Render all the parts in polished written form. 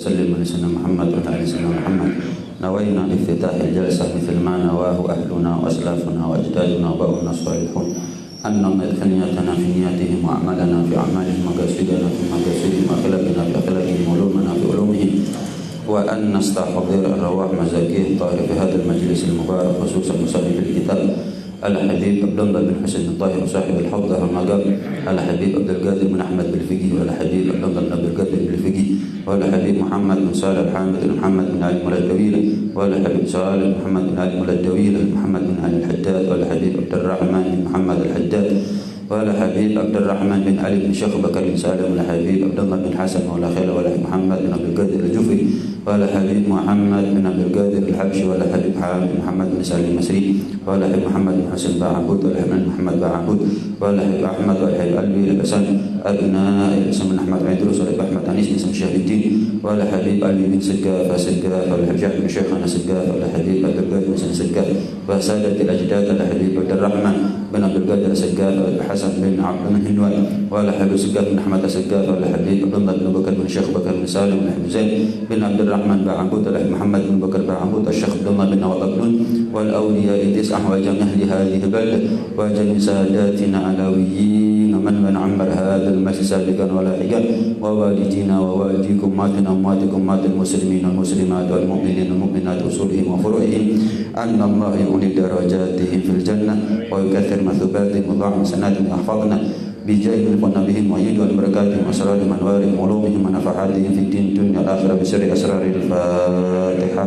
وسلم على سيدنا محمد وعلى آل سيدنا محمد. نوينا بافتتاح الجلسة مثل ما نواه أهلنا وأسلافنا وأجدادنا وباؤنا الصالحون أن ندخل نيتنا في نياتهم وأعمالنا في أعمالهم ومقاصدنا في مقاصدهم وأخلاقنا في أخلاقهم وعلومنا في علومهم، وأن نستحضر الرواح مزاكيه الطاهرة في هذا المجلس المبارك، خصوصا مصنف الكتاب الحبيب عبد الله بن حسين الطاهر صاحب الحوض والمقام، الحبيب عبد القادر بن أحمد بالفقي، والحبيب عبد الله بن عبد القادر بالفقي، والحبيب محمد بن صالح الحامد بن محمد بن علي مولى الدويلة، والحبيب صالح محمد بن علي مولى الدويلة، محمد بن علي الحداد، والحبيب عبد الرحمن بن محمد الحداد، والحبيب عبد الرحمن بن علي بن شيخ بكر بن سالم، والحبيب عبد الله بن حسن مولى خيل، والحبيب محمد بن عبد القادر الجفري، والحبيب محمد بن عبد القادر الحبشي، والحبيب حامد بن محمد بن سالم المصري، والحبيب محمد بن حسين باعبود، والحبيب محمد باعبود، والحبيب أحمد، والحبيب علوي الحسن أبناء الاسم بن أحمد عيدروس، والحبيب أحمد أنيس بن شهاب الدين، والحبيب علي بن سقاف سقاف، والحبيب جعفر بن شيخنا سقاف، والحبيب عبد القادر بن سقاف، وسادة الأجداد الحبيب عبد الرحمن بن عبد القادر سقاف، والحسن بن عبد الهنوان، والحبيب سقاف بن أحمد سقاف، والحبيب عبد الله بن بكر بن شيخ بكر بن سالم، والحبيب زين بن عبد الرحمن باعبود، والحبيب محمد بن بكر باعبود، الشيخ عبد الله بن نواف بن، والأولياء تسعة، وجميع أهل هذه البلدة، وجميع ساداتنا علويين من عمر هذا المسجد سابقا ولاحقا، ووالدينا ووالديكم ماتنا وماتكم مات المسلمين والمسلمات والمؤمنين والمؤمنات أصولهم وفروعهم، أن الله يؤني درجاتهم في الجنة ويكثر مثوباتهم وضاعف حسناتهم ويحفظنا بجاه بهم ويجعل والبركاتهم وأسرارهم وأنوارهم وعلومهم ونفحاتهم في الدين الدنيا والآخرة بسر أسرار الفاتحة.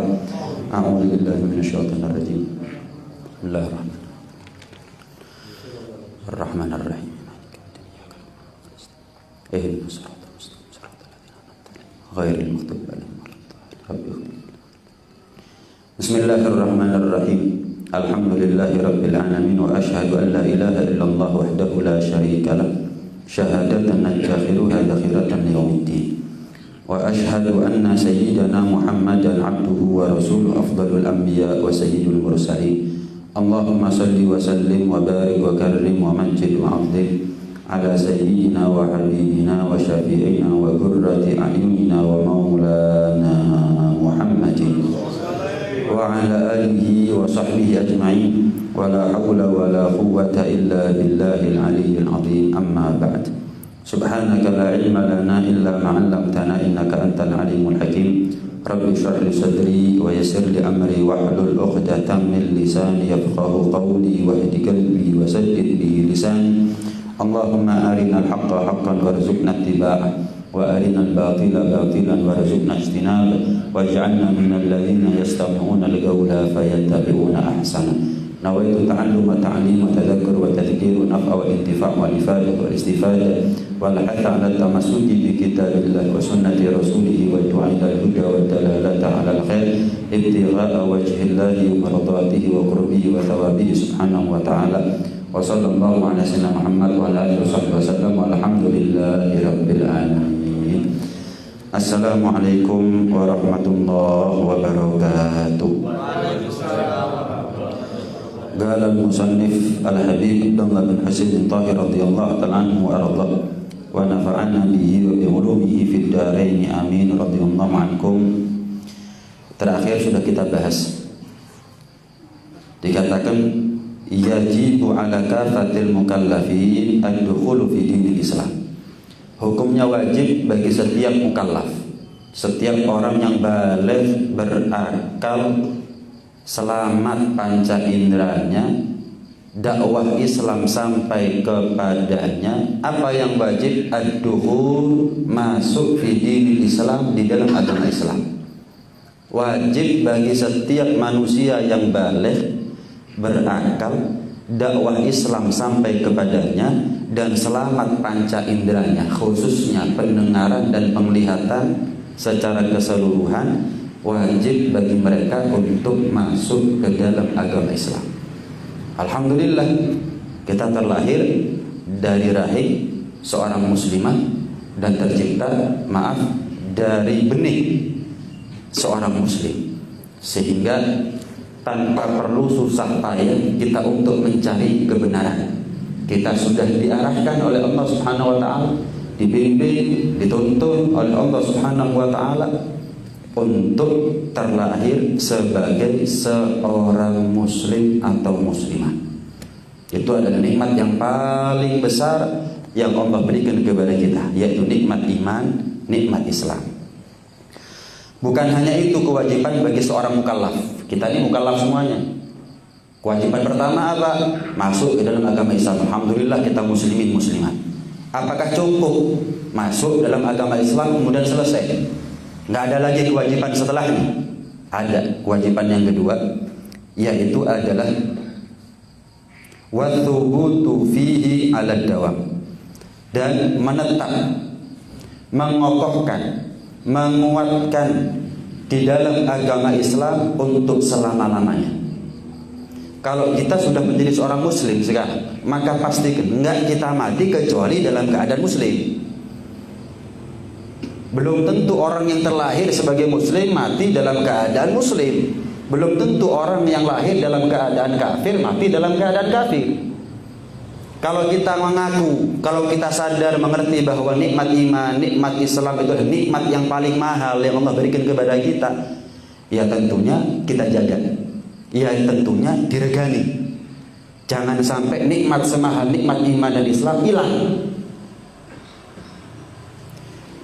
أعوذ بالله من الشيطان الرجيم. بسم الله الرحمن الرحيم. اهدنا الصراط المستقيم صراط الذين أنعمت عليهم غير المغضوب عليهم ولا الضالين. بسم الله الرحمن الرحيم. الحمد لله رب العالمين، وأشهد أن لا إله إلا الله وحده لا شريك له شهادة نتخذها ذخيرة ليوم الدين، وأشهد أن سيدنا محمدا عبده ورسوله أفضل الأنبياء وسيد المرسلين. اللهم صل وسلم وبارك وكرم ومجد وعظم على سيدنا وحبيبنا وشفيعنا وقرة أعيننا ومولانا محمد وعلى آله وصحبه أجمعين، ولا حول ولا قوة إلا بالله العلي العظيم. أما بعد، سبحانك لا علم لنا إلا ما علمتنا إنك أنت العليم الحكيم. رب اشرح لي صدري ويسر لي أمري واحلل عقدة من لساني يفقه قولي واهد قلبي وسدد به لساني. اللهم أرنا الحق حقا وارزقنا اتباعه، وأرنا الباطل باطلا وارزقنا اجتنابه، واجعلنا من الذين يستمعون القول فيتبعون أحسنه. نويت تعلم وتعليم وتذكر وتذكير ونفع والانتفاع والإفادة والاستفادة والحث على التمسك بكتاب الله وسنة رسوله والدعاء إلى الهدى والدلالة على الخير ابتغاء وجه الله ومرضاته وقربه وثوابه سبحانه وتعالى. وصلى الله على سيدنا محمد وعلى آله وصحبه وسلم، والحمد لله رب العالمين. Assalamualaikum warahmatullahi wabarakatuh. قال المصنف الحبيب عبد الله بن حسين الطاهر رضي الله تعالى عنه وأرضاه ونفعنا به وبعلومه في الدارين آمين رضي الله عنكم. Terakhir sudah kita bahas, dikatakan yajibu ala kafatil mukallafin ad-dukhulu fi dinil Islam. Hukumnya wajib bagi setiap mukallaf, setiap orang yang baligh, berakal, selamat panca inderanya, dakwah Islam sampai kepadanya. Apa yang wajib? Ad-dukhul, masuk fi dinil Islam, di dalam agama Islam. Wajib bagi setiap manusia yang baligh, berakal, dakwah Islam sampai kepadanya, dan selamat panca inderanya, khususnya pendengaran dan penglihatan secara keseluruhan, wajib bagi mereka untuk masuk ke dalam agama Islam. Alhamdulillah, kita terlahir dari rahim seorang muslimah dan tercipta, dari benih seorang muslim, sehingga tanpa perlu susah payah kita untuk mencari kebenaran. Kita sudah diarahkan oleh Allah Subhanahu wa taala, dibimbing, dituntun oleh Allah Subhanahu wa taala untuk terlahir sebagai seorang muslim atau muslimah. Itu adalah nikmat yang paling besar yang Allah berikan kepada kita, yaitu nikmat iman, nikmat Islam. Bukan hanya itu kewajiban bagi seorang mukallaf. Kita ini mukallaf semuanya. Kewajiban pertama apa? Masuk ke dalam agama Islam. Alhamdulillah kita muslimin muslimat. Apakah cukup masuk dalam agama Islam kemudian selesai? Nggak ada lagi kewajiban setelahnya. Ada kewajiban yang kedua, yaitu adalah wathubutu fihi 'alad dawam, dan menetap, mengokohkan, menguatkan di dalam agama Islam untuk selama-lamanya. Kalau kita sudah menjadi seorang muslim sekarang, maka pastikan enggak kita mati kecuali dalam keadaan muslim. Belum tentu orang yang terlahir sebagai muslim mati dalam keadaan muslim. Belum tentu orang yang lahir dalam keadaan kafir mati dalam keadaan kafir. Kalau kita mengaku, kalau kita sadar mengerti bahwa nikmat iman, nikmat Islam itu adalah nikmat yang paling mahal yang Allah berikan kepada kita, ya tentunya kita jaga. Ya tentunya diregani. Jangan sampai nikmat semahal nikmat iman dan Islam hilang.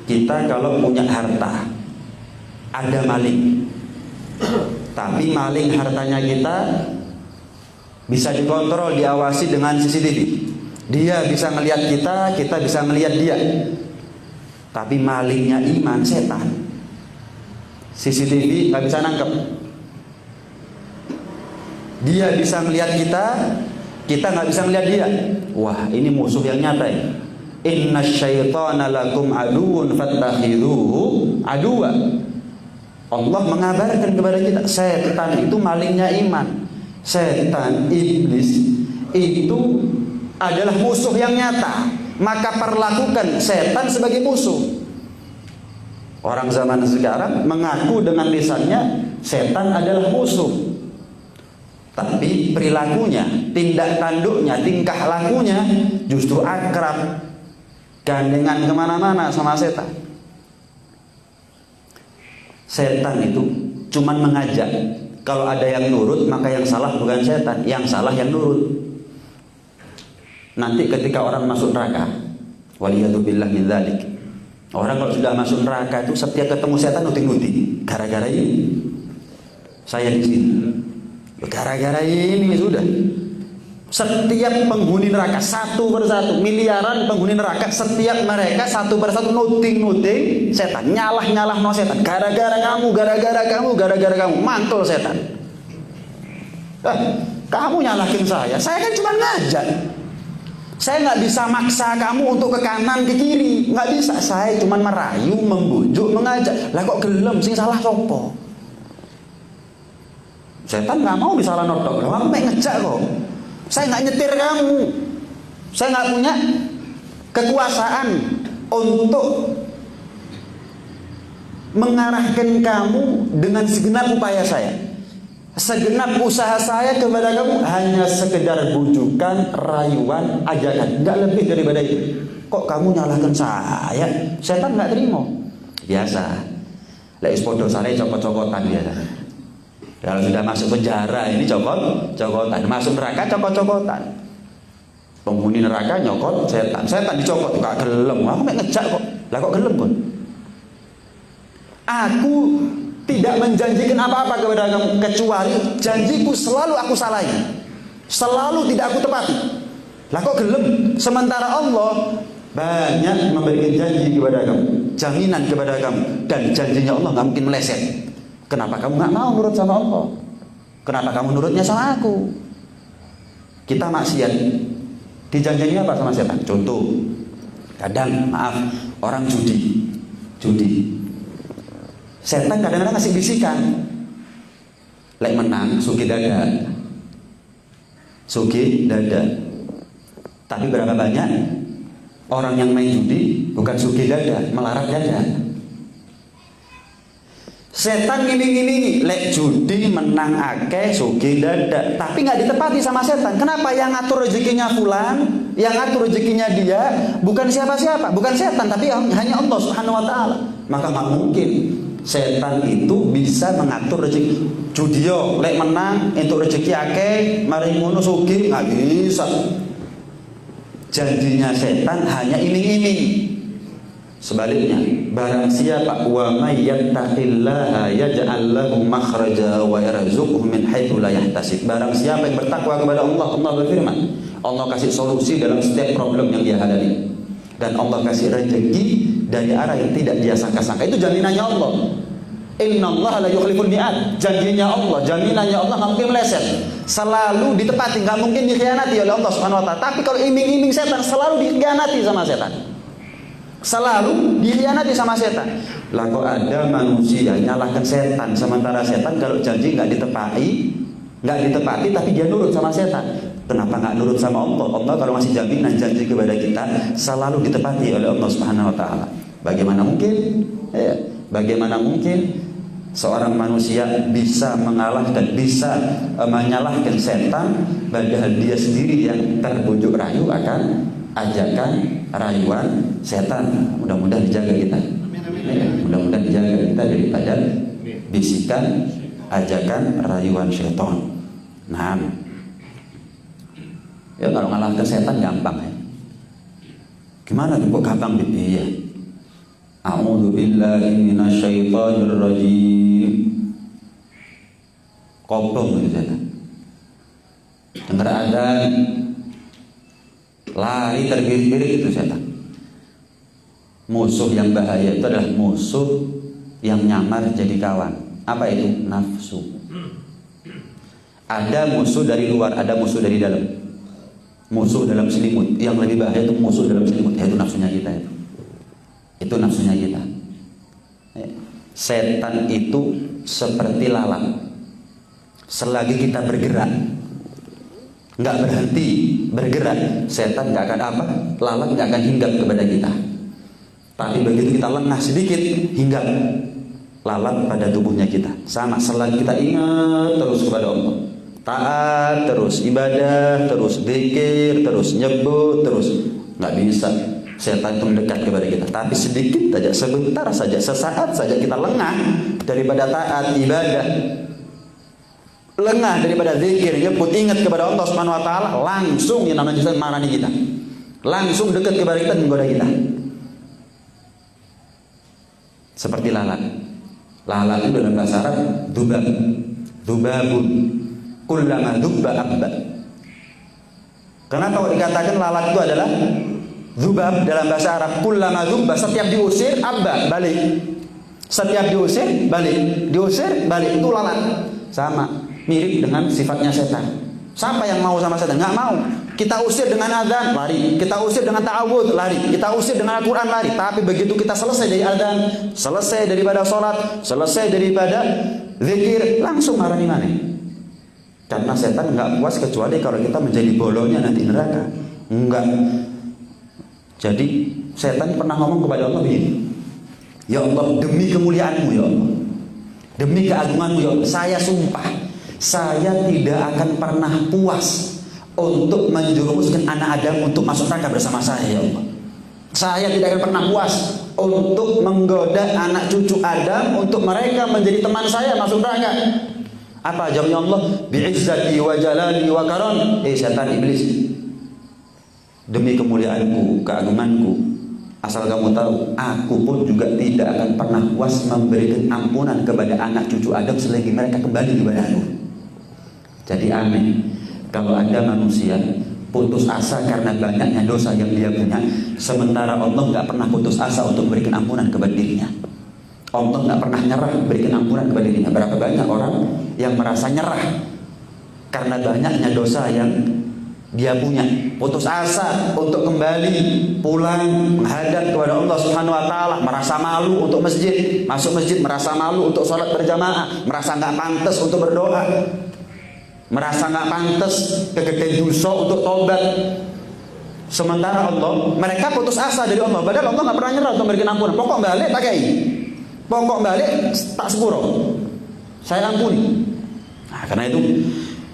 Kita kalau punya harta, ada maling, tapi maling hartanya kita bisa dikontrol, diawasi dengan CCTV. Dia bisa melihat kita, kita bisa melihat dia. Tapi malingnya iman, setan, CCTV nggak bisa nangkep. Dia bisa melihat kita, kita nggak bisa melihat dia. Wah, ini musuh yang nyata ya. Inna syaitana lakum aduun fattakhidhuhu aduwa. Allah mengabarkan kepada kita, setan itu malingnya iman. Setan, iblis itu adalah musuh yang nyata. Maka perlakukan setan sebagai musuh. Orang zaman sekarang mengaku dengan lisannya setan adalah musuh, tapi perilakunya, tindak tanduknya, tingkah lakunya justru akrab, gandengan kemana-mana sama setan. Setan itu cuman mengajak. Kalau ada yang nurut, maka yang salah bukan setan, yang salah yang nurut. Nanti ketika orang masuk neraka, waliyadzubillah min dzalik, orang kalau sudah masuk neraka itu setiap ketemu setan nuting-nuting. Gara-gara ini saya di sini, gara-gara ini sudah. Setiap penghuni neraka satu persatu, miliaran penghuni neraka, setiap mereka satu persatu nuting-nuting setan, nyalah-nyalah no setan. Gara-gara kamu, gara-gara kamu, gara-gara kamu, mantul setan. Kamu nyalahin saya kan cuma ngajak. Saya nggak bisa maksa kamu untuk ke kanan ke kiri, nggak bisa. Saya cuma merayu, membujuk, mengajak. Lah kok gelem, sing salah sopo? Setan nggak mau disalah notok. Lah aku pengen ngejak kok. Saya nggak nyetir kamu. Saya nggak punya kekuasaan untuk mengarahkan kamu dengan segenap upaya saya. Segenap usaha saya kepada kamu hanya sekedar bujukan, rayuan, ajakan. Nggak lebih daripada itu. Kok kamu nyalahkan saya? Setan nggak terima. Biasa. Lek podo sare cokot-cokotan biasa. Kalau sudah masuk penjara ini cokot-cokotan, masuk neraka cokot-cokotan. Penghuni neraka nyokot setan, setan dicokot gak gelem. Aku mek ngejak kok. Lah kok gelem kon? Aku tidak menjanjikan apa-apa kepada kamu kecuali janjiku selalu aku salahi. Selalu tidak aku tepati. Lah kok gelem? Sementara Allah banyak memberikan janji kepada kamu, jaminan kepada kamu, dan janjinya Allah nggak mungkin meleset. Kenapa kamu nggak mau nurut sama Allah? Kenapa kamu nurutnya sama aku? Kita maksiat, dijanjinya apa sama setan? Contoh, kadang maaf orang judi. Setan kadang-kadang ngasih bisikan, lek menang sugih dada. Tapi berapa banyak orang yang main judi bukan sugih dada, melarat dada. Setan ngiming-ngimingi, lek judi menang akeh sugih dada, tapi nggak ditepati sama setan. Kenapa? Yang ngatur rezekinya fulan, yang ngatur rezekinya dia bukan siapa-siapa, bukan setan, tapi hanya Allah Subhanahu wa taala. Maka nggak mungkin Setan itu bisa mengatur rezeki. Judio lek menang untuk rezeki akeh, mari ngono sugih nggak bisa. Janjinya setan hanya iming-iming. Sebaliknya, barang siapa wa may yattaqillaha yaj'al lahu makhraja wa yarzuqhu min haitsu la yahtasib. Barang siapa yang bertakwa kepada Allah, Allah berfirman, Allah kasih solusi dalam setiap problem yang dia hadapi. Dan Allah kasih rezeki dari arah yang tidak dia sangka-sangka. Itu jaminannya Allah. Innallaha la yukhliful mi'ad. Janjinya Allah, jaminannya Allah nggak mungkin meleset. Selalu ditepati, nggak mungkin dikhianati oleh Allah Subhanahu wa taala. Tapi kalau iming-iming setan selalu dikhianati sama setan. Selalu dikhianati sama setan. Lah kok ada manusia nyalahkan setan, sementara setan kalau janji nggak ditepati tapi dia nurut sama setan. Kenapa nggak nurut sama Allah? Allah kalau masih jaminan janji kepada kita selalu ditepati oleh Allah Subhanahu wa taala. Bagaimana mungkin? Bagaimana mungkin seorang manusia bisa mengalahkan, bisa menyalahkan setan, padahal dia sendiri yang terbujuk rayu akan ajakan rayuan setan. Mudah-mudahan dijaga kita. Mudah-mudahan dijaga kita daripada bisikan ajakan rayuan setan. Nah, ya kalau ngalahkan setan gampang ya. Gimana tuh kok gampang gitu? Iya. A'udzu billahi minasyaitonir rajim. Kopong itu setan. Dengar adzan, lari tergilir-gilir itu setan. Musuh yang bahaya itu adalah musuh yang nyamar jadi kawan. Apa itu? Nafsu. Ada musuh dari luar, ada musuh dari dalam. Musuh dalam selimut. Yang lebih bahaya itu musuh dalam selimut, yaitu nafsunya kita itu. Itu nafsunya kita. Setan itu seperti lalat. Selagi kita bergerak, nggak berhenti bergerak, setan nggak akan apa? Lalat nggak akan hinggap kepada kita. Tapi begitu kita lengah sedikit, hinggap lalat pada tubuhnya kita. Sama, selagi kita ingat terus kepada Allah, taat terus, ibadah terus, zikir terus, nyebut terus, nggak bisa setan itu mendekat kepada kita. Tapi sedikit saja, sebentar saja, sesaat saja kita lengah daripada taat, ibadah, lengah daripada zikir, nyebut, ingat kepada Allah Subhanahu wa taala, langsung yang namanya setan marani kita. Langsung dekat kepada kita, menggoda kita. Seperti lalat. Lalat itu dalam bahasa Arab dubab. Dubabun. Kullama dubba abba. Kenapa dikatakan lalat itu adalah dubab dalam bahasa Arab? Kullama dubba, setiap diusir abba, balik. Setiap diusir, balik. Diusir, balik. Itu lalat. Sama, mirip dengan sifatnya setan. Siapa yang mau sama setan? Nggak mau. Kita usir dengan adzan, lari. Kita usir dengan ta'awudz, lari. Kita usir dengan Al-Quran, lari. Tapi begitu kita selesai dari adzan, selesai daripada sholat, selesai daripada zikir, langsung marani mana? Karena setan nggak puas kecuali kalau kita menjadi bolonya nanti neraka. Enggak. Jadi setan pernah ngomong kepada Allah begini, ya Allah, demi kemuliaanmu ya Allah, demi keagunganmu ya Allah, saya sumpah, saya tidak akan pernah puas untuk menjerumuskan anak Adam untuk masuk neraka bersama saya ya Allah. Saya tidak akan pernah puas untuk menggoda anak cucu Adam untuk mereka menjadi teman saya masuk neraka. Apa jawabnya Allah? Bi'izzati wa jalali wa karam. Setan, iblis, demi kemuliaanku, keagunganku, asal kamu tahu, aku pun juga tidak akan pernah puas memberikan ampunan kepada anak cucu Adam selagi mereka kembali kepada aku. Jadi aneh kalau ada manusia putus asa karena banyaknya dosa yang dia punya, sementara Allah nggak pernah putus asa untuk memberikan ampunan kepada dirinya. Allah nggak pernah nyerah memberikan ampunan kepada dirinya. Berapa banyak orang yang merasa nyerah karena banyaknya dosa yang dia punya, putus asa untuk kembali pulang menghadap kepada Allah Subhanahu wa taala, merasa malu untuk masjid, masuk masjid merasa malu untuk sholat berjamaah, merasa nggak pantas untuk berdoa, merasa nggak pantas kegedean dosa untuk tobat. Sementara Allah, mereka putus asa dari Allah, padahal Allah nggak pernah nyerah untuk memberikan ampunan. Pokok balik tak kei, pokok balik tak sepuro, saya ampuni. Nah, karena itu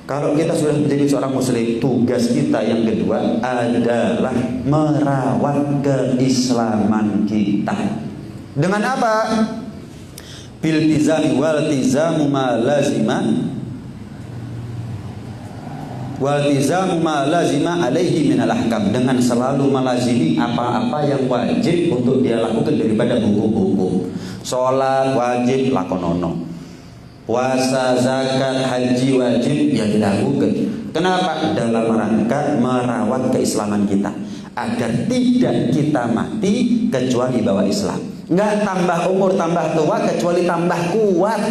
kalau kita sudah menjadi seorang muslim, tugas kita yang kedua adalah merawat keislaman kita. Dengan apa? biltizami waltizamu ma lazima alaihi minal ahkam, dengan selalu melazimi apa-apa yang wajib untuk dia lakukan daripada hukum-hukum. Sholat wajib lakonono, puasa, zakat, haji wajib ya dilakukan. Kenapa? Dalam rangka merawat keislaman kita, agar tidak kita mati kecuali bawa Islam. Nggak tambah umur tambah tua kecuali tambah kuat,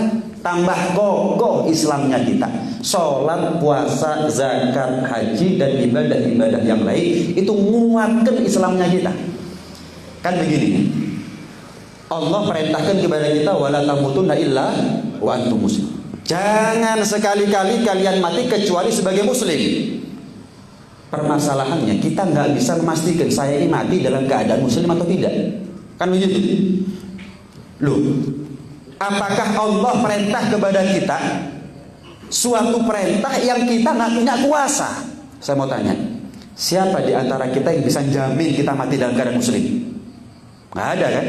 tambah kokoh Islamnya kita. Sholat, puasa, zakat, haji, dan ibadah-ibadah yang lain itu menguatkan Islamnya kita. Kan begini, Allah perintahkan kepada kita, wala tamutunna illa wa antum muslim. Jangan sekali-kali kalian mati kecuali sebagai muslim. Permasalahannya kita nggak bisa memastikan saya ini mati dalam keadaan muslim atau tidak. Kan begitu? Loh, apakah Allah perintah kepada kita suatu perintah yang kita nggak punya kuasa? Saya mau tanya, siapa di antara kita yang bisa jamin kita mati dalam keadaan muslim? Nggak ada kan?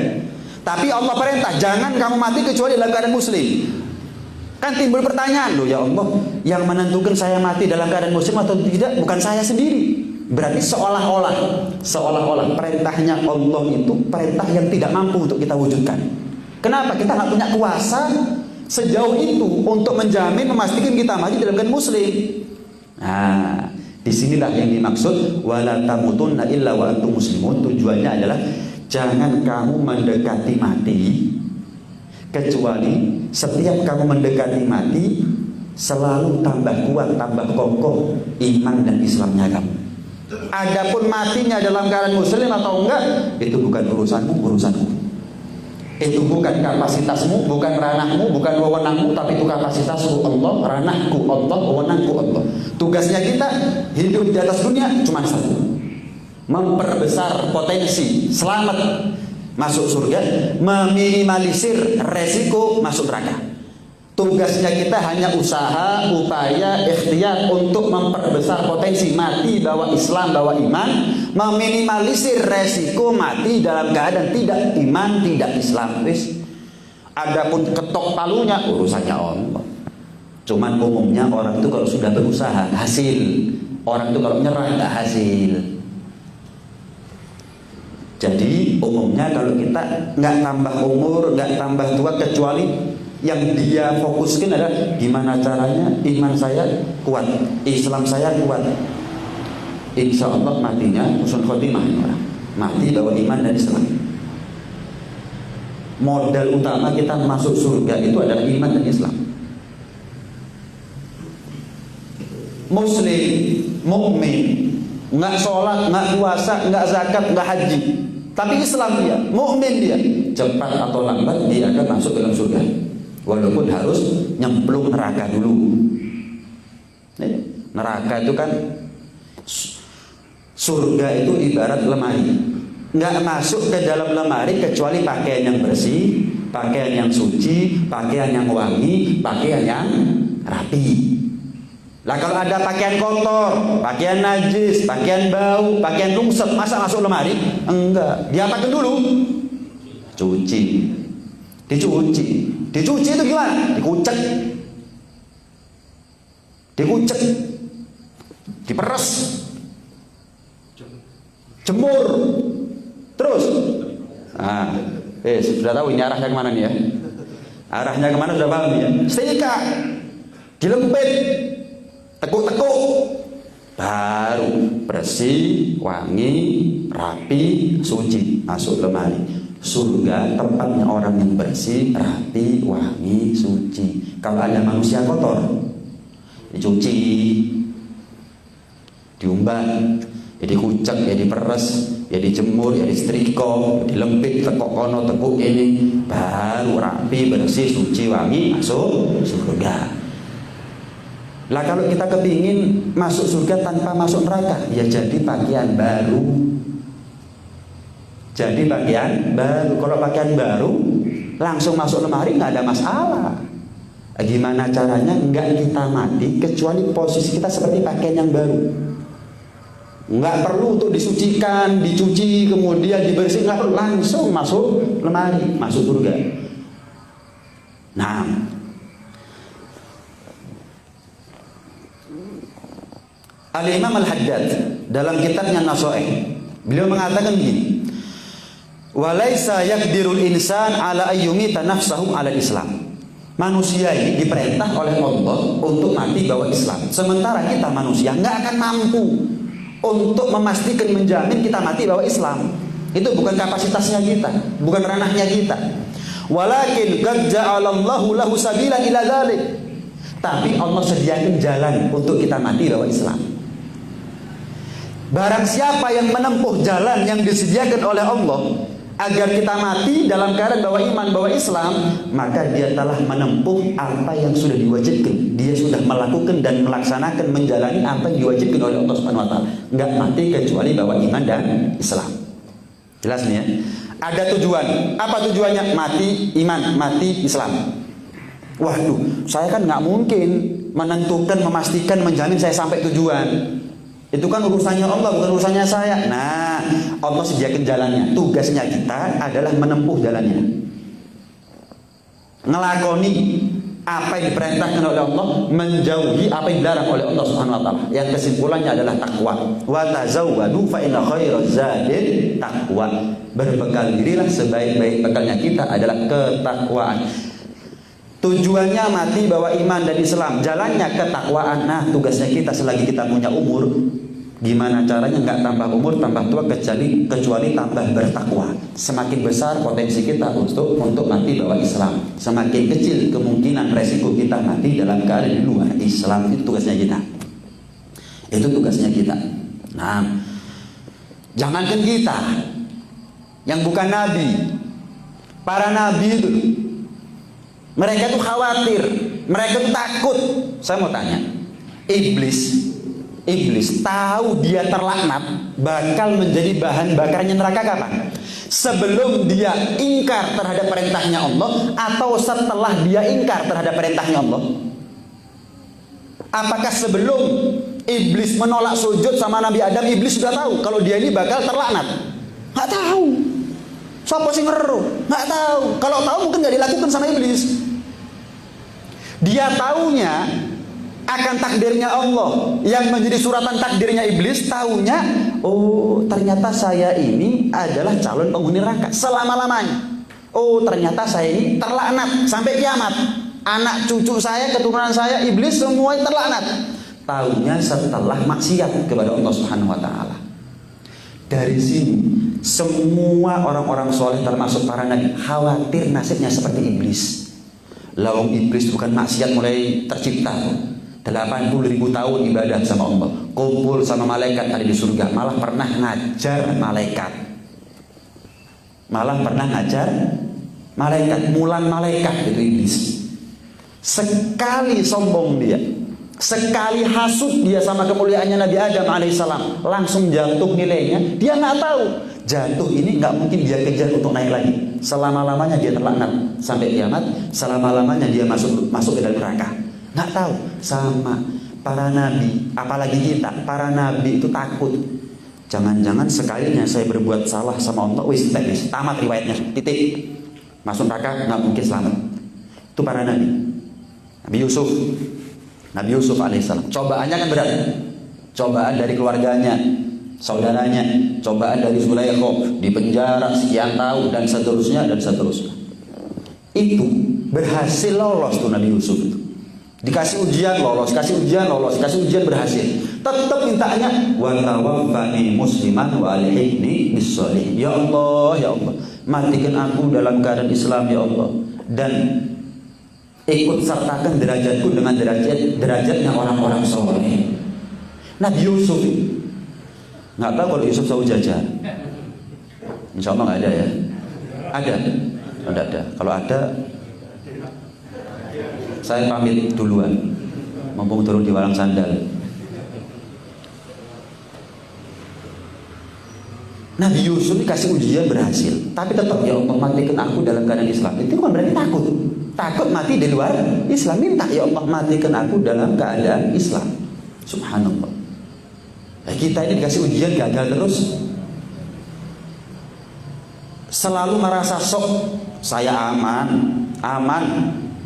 Tapi Allah perintah, jangan kamu mati kecuali dalam keadaan muslim. Kan timbul pertanyaan, loh ya Allah, yang menentukan saya mati dalam keadaan muslim atau tidak bukan saya sendiri. Berarti seolah-olah perintahnya Allah itu perintah yang tidak mampu untuk kita wujudkan. Kenapa? Kita nggak punya kuasa sejauh itu untuk menjamin, memastikan kita mati dalam keadaan muslim. Nah, disinilah yang dimaksud wala tamutunna illa wa antum muslimun. Tujuannya adalah jangan kamu mendekati mati kecuali setiap kamu mendekati mati selalu tambah kuat, tambah kokoh iman dan Islamnya kamu. Adapun matinya dalam keadaan muslim atau enggak, itu bukan urusanmu, urusanku. Itu bukan kapasitasmu, bukan ranahmu, bukan wewenangmu, tapi itu kapasitasku Allah, ranahku Allah, wewenangku Allah. Tugasnya kita hidup di atas dunia cuma satu, memperbesar potensi selamat masuk surga, meminimalisir resiko masuk neraka. Tugasnya kita hanya usaha, upaya, ikhtiar untuk memperbesar potensi mati bawa Islam, bawa iman, meminimalisir resiko mati dalam keadaan tidak iman, tidak Islam. Adapun ketok palunya urusannya Allah. Cuman umumnya orang itu kalau sudah berusaha hasil, orang itu kalau nyerah nggak hasil. Jadi umumnya kalau kita nggak tambah umur, nggak tambah tua, kecuali yang dia fokuskan adalah gimana caranya iman saya kuat, Islam saya kuat. Insya Allah matinya husnul khotimah, mati bawa iman dan Islam. Modal utama kita masuk surga itu adalah iman dan Islam. Muslim, mukmin, nggak sholat, nggak puasa, nggak zakat, nggak haji, tapi Islam dia, mukmin dia, cepat atau lambat dia akan masuk dalam surga. Walaupun harus nyemplung neraka dulu. Neraka itu kan, surga itu ibarat lemari. Nggak masuk ke dalam lemari kecuali pakaian yang bersih, pakaian yang suci, pakaian yang wangi, pakaian yang rapi. Lah kalau ada pakaian kotor, pakaian najis, pakaian bau, pakaian rungsep, masa masuk lemari? Enggak. Diapakan dulu? Cuci. Dicuci. Dicuci itu gimana? Dikucek. Dikucek. Diperes. Jemur. Terus. Nah, sudah tahu ini arahnya kemana nih ya? Arahnya kemana sudah paham ya? Setrika. Dilempit. Tekuk-tekuk. Baru bersih, wangi, rapi, suci, masuk lemari. Surga tempatnya orang yang bersih, rapi, wangi, suci. Kalau ada manusia kotor, dicuci, diumban, ya dikucek, ya diperes, ya dijemur, ya disetrika, dilempit, tekuk kono, tekuk ini, baru rapi, bersih, suci, wangi, masuk surga. Lah kalau kita kepingin masuk surga tanpa masuk neraka, ya jadi pakaian baru. Jadi pakaian baru. Kalau pakaian baru langsung masuk lemari nggak ada masalah. Gimana caranya nggak kita mati kecuali posisi kita seperti pakaian yang baru. Nggak perlu untuk disucikan, dicuci, kemudian dibersihkan, nggak perlu, langsung masuk lemari, masuk surga. Nah, Al-Imam Al-Haddad dalam kitabnya Nasaih, beliau mengatakan begini, walaisa yaqdirul insan ala ayyumita nafsahu ala Islam. Manusia ini diperintah oleh Allah untuk mati bawa Islam. Sementara kita manusia nggak akan mampu untuk memastikan, menjamin kita mati bawa Islam. Itu bukan kapasitasnya kita, bukan ranahnya kita. Walakin qad ja'alallahu lahu sabila ila dzalik. Tapi Allah sediakan jalan untuk kita mati bawa Islam. Barang siapa yang menempuh jalan yang disediakan oleh Allah agar kita mati dalam keadaan bawa iman, bawa Islam, maka dia telah menempuh apa yang sudah diwajibkan. Dia sudah melakukan dan melaksanakan, menjalani apa yang diwajibkan oleh Allah Subhanahu wa taala. Enggak mati kecuali bawa iman dan Islam. Jelas nih ya? Ada tujuan. Apa tujuannya? Mati iman, mati Islam. Waduh, saya kan nggak mungkin menentukan, memastikan, menjamin saya sampai tujuan. Itu kan urusannya Allah, bukan urusannya saya. Nah, Allah sediakan jalannya. Tugasnya kita adalah menempuh jalannya, ngelakoni apa yang diperintahkan oleh Allah, menjauhi apa yang dilarang oleh Allah Subhanahu wa taala. Yang kesimpulannya adalah takwa. Wa tazawwadu fa inna khairaz zadil taqwa. Berbekal dirilah, sebaik-baik bekalnya kita adalah ketakwaan. Tujuannya mati bawa iman dan Islam, jalannya ketakwaan. Nah, tugasnya kita selagi kita punya umur, gimana caranya nggak tambah umur, tambah tua, kecuali tambah bertakwa. Semakin besar potensi kita untuk mati bawa Islam, semakin kecil kemungkinan resiko kita mati dalam keadaan di luar Islam. Itu tugasnya kita. Itu tugasnya kita. Nah, jangankan kita yang bukan nabi, para nabi itu, mereka tuh khawatir, mereka tuh takut. Saya mau tanya, Iblis tahu dia terlaknat bakal menjadi bahan bakarnya neraka kapan? Sebelum dia ingkar terhadap perintahnya Allah atau setelah dia ingkar terhadap perintahnya Allah? Apakah sebelum Iblis menolak sujud sama Nabi Adam, Iblis sudah tahu kalau dia ini bakal terlaknat? Nggak tahu. Siapa sih ngeru? Nggak tahu. Kalau tahu mungkin nggak dilakukan sama Iblis. Dia taunya akan takdirnya Allah yang menjadi suratan takdirnya Iblis. Taunya, oh ternyata saya ini adalah calon penghuni neraka selama-lamanya. Oh ternyata saya ini terlaknat sampai kiamat. Anak cucu saya, keturunan saya, Iblis semua terlaknat. Taunya setelah maksiat kepada Allah Subhanahu wa taala. Dari sini semua orang-orang soleh termasuk para nabi khawatir nasibnya seperti Iblis. Lawang Iblis bukan maksiat mulai tercipta, 80.000 tahun ibadah sama Allah, kumpul sama malaikat ada di surga, malah pernah ngajar malaikat, mulan malaikat itu Iblis. Sekali sombong dia, sekali hasut dia sama kemuliaannya Nabi Adam alaihissalam, langsung jatuh nilainya. Dia nggak tahu jatuh ini nggak mungkin dia kejar untuk naik lagi. Selama-lamanya dia terlaknat sampai kiamat, selama-lamanya dia masuk ke dalam neraka. Nggak tahu. Sama para nabi, apalagi kita, para nabi itu takut. Jangan-jangan sekalinya saya berbuat salah sama Allah, wis tamat riwayatnya, titik, masuk neraka, nggak mungkin selamat. Itu para nabi. Nabi Yusuf alaihissalam, cobaannya kan berat. Cobaan dari keluarganya, saudaranya, cobaan dari Zulaikha, di penjara sekian tahun dan seterusnya. Itu berhasil lolos tuh Nabi Yusuf itu. Dikasih ujian lolos, kasih ujian berhasil. Tetap mintanya wa tawaffani musliman wa alhiqni bis-sholihin. Ya Allah, matikan aku dalam keadaan Islam ya Allah, dan ikut sertakan derajatku dengan derajatnya orang-orang soleh. Nabi Yusuf nggak tahu kalau Yusuf tahu jajar. Insya Allah nggak ada ya. Ada. Kalau ada, saya pamit duluan, mumpung turun di walang sandal. Nabi Yusuf dikasih ujian berhasil, tapi tetap ya Allah matikan aku dalam keadaan Islam. Itu kan berarti takut mati di luar Islam. Minta ya Allah matikan aku dalam keadaan Islam. Subhanallah. Kita ini dikasih ujian gagal terus, selalu merasa sok saya aman,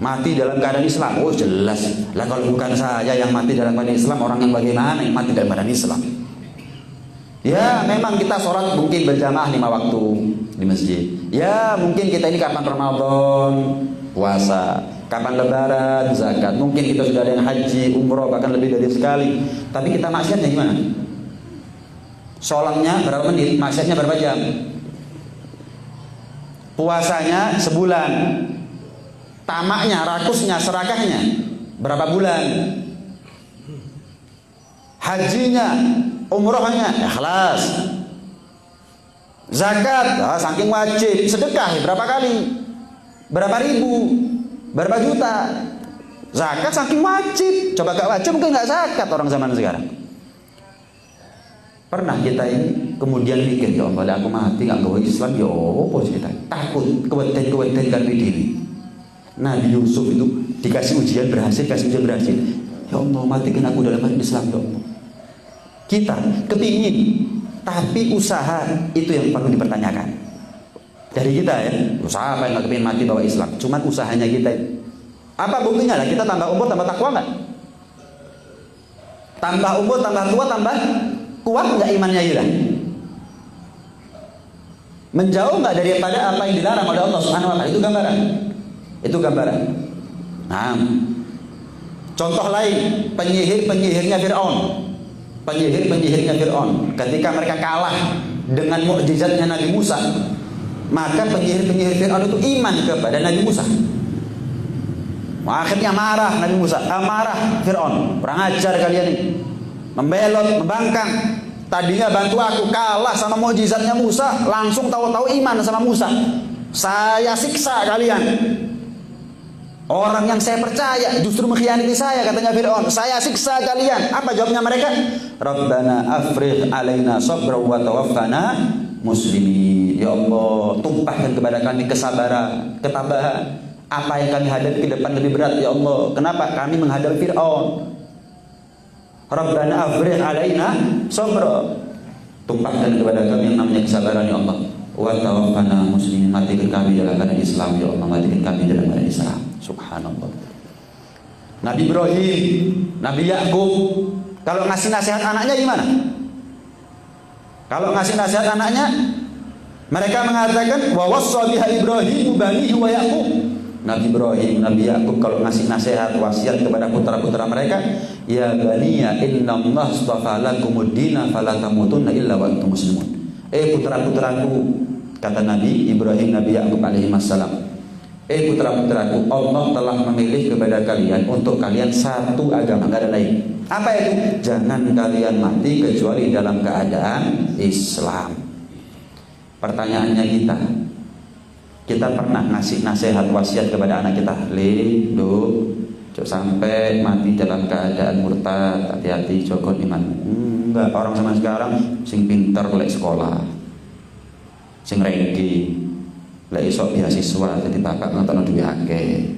Mati dalam keadaan Islam, oh jelas. Lah kalau bukan saya yang mati dalam keadaan Islam, orang yang bagaimana yang mati dalam keadaan Islam? Ya memang kita sholat mungkin berjamaah 5 waktu di masjid. Ya mungkin kita ini kapan Ramadan, puasa, kapan Lebaran, zakat. Mungkin kita sudah ada yang haji, umroh, bahkan lebih dari sekali. Tapi kita maksiatnya gimana? Sholatnya berapa menit, maksiatnya berapa jam? Puasanya sebulan, tamaknya, rakusnya, serakahnya berapa bulan? Hajinya, umrohnya, ikhlas. Zakat, saking wajib. Sedekah berapa kali? Berapa ribu? Berapa juta? Zakat saking wajib. Coba gak wajib mungkin gak zakat orang zaman sekarang. Pernah kita ini kemudian mikir, ya Allah aku mati gak gawe Islam, ya apa kita takut keweden kan diri. Nabi Yusuf itu dikasih ujian berhasil, kasih ujian berhasil. Ya Allah matikan aku dalam Islam, ya Allah. Kita kepingin, tapi usaha itu yang perlu dipertanyakan. Dari kita ya, usaha apa yang gak kepingin mati bawa Islam, cuman usahanya kita. Apa buktinya lah? Kita tambah umur tambah takwa nggak? Tambah umur tambah tua tambah kuat nggak imannya hilang? Menjauh nggak daripada apa yang dilarang oleh Allah Subhanahu Wa Taala? Itu gambaran. Itu gambaran. Nah, contoh lain penyihirnya Fir'aun. Penyihirnya Fir'aun. Ketika mereka kalah dengan mukjizatnya Nabi Musa, maka penyihir Fir'aun itu iman kepada Nabi Musa. Akhirnya marah Nabi Musa, marah Fir'aun. Kurang ajar kalian ini, membelot, membangkang. Tadinya bantu aku, kalah sama mukjizatnya Musa, langsung tahu-tahu iman sama Musa. Saya siksa kalian. Orang yang saya percaya justru mengkhianati saya, katanya Fir'aun. Saya siksa kalian. Apa jawabnya mereka? Rabbana afrigh alaina sabra wa tawaffana muslimin. Ya Allah, tumpahkan kepada kami kesabaran, ketabahan. Apa yang kami hadapi ke depan lebih berat, ya Allah. Kenapa kami menghadapi Fir'aun? Rabbana afrigh alaina sabra. Tumpahkan kepada kami yang namanya kesabaran, ya Allah. Wa tawaffana muslimin. Matikan kami dalam keadaan Islam, ya Allah. Matikan kami dalam keadaan Islam. Subhanallah. Nabi Ibrahim, Nabi Yakub, kalau ngasih nasihat anaknya gimana? Kalau ngasih nasihat anaknya, mereka mengatakan wa wassa biha Ibrahim banihi wa Yakub. Nabi Ibrahim, Nabi Yakub kalau ngasih nasihat wasiat kepada putra-putra mereka, ya baniya innallaha astafa lakumud dina fala tamutunna illa wa antum muslimun. Putra-putraku, kata Nabi Ibrahim, Nabi Yakub alaihi wassalam. Putra-putraku, Allah telah memilih kepada kalian untuk kalian satu agama, nggak ada lain. Apa itu? Jangan kalian mati kecuali dalam keadaan Islam. Pertanyaannya kita pernah ngasih nasihat wasiat kepada anak kita, jangan sampai mati dalam keadaan murtad, hati-hati jaga iman. Enggak, orang zaman sekarang sing pintar lek sekolah, sing ranking, lek iso beasiswa, jadi bapak nonton duwe akeh.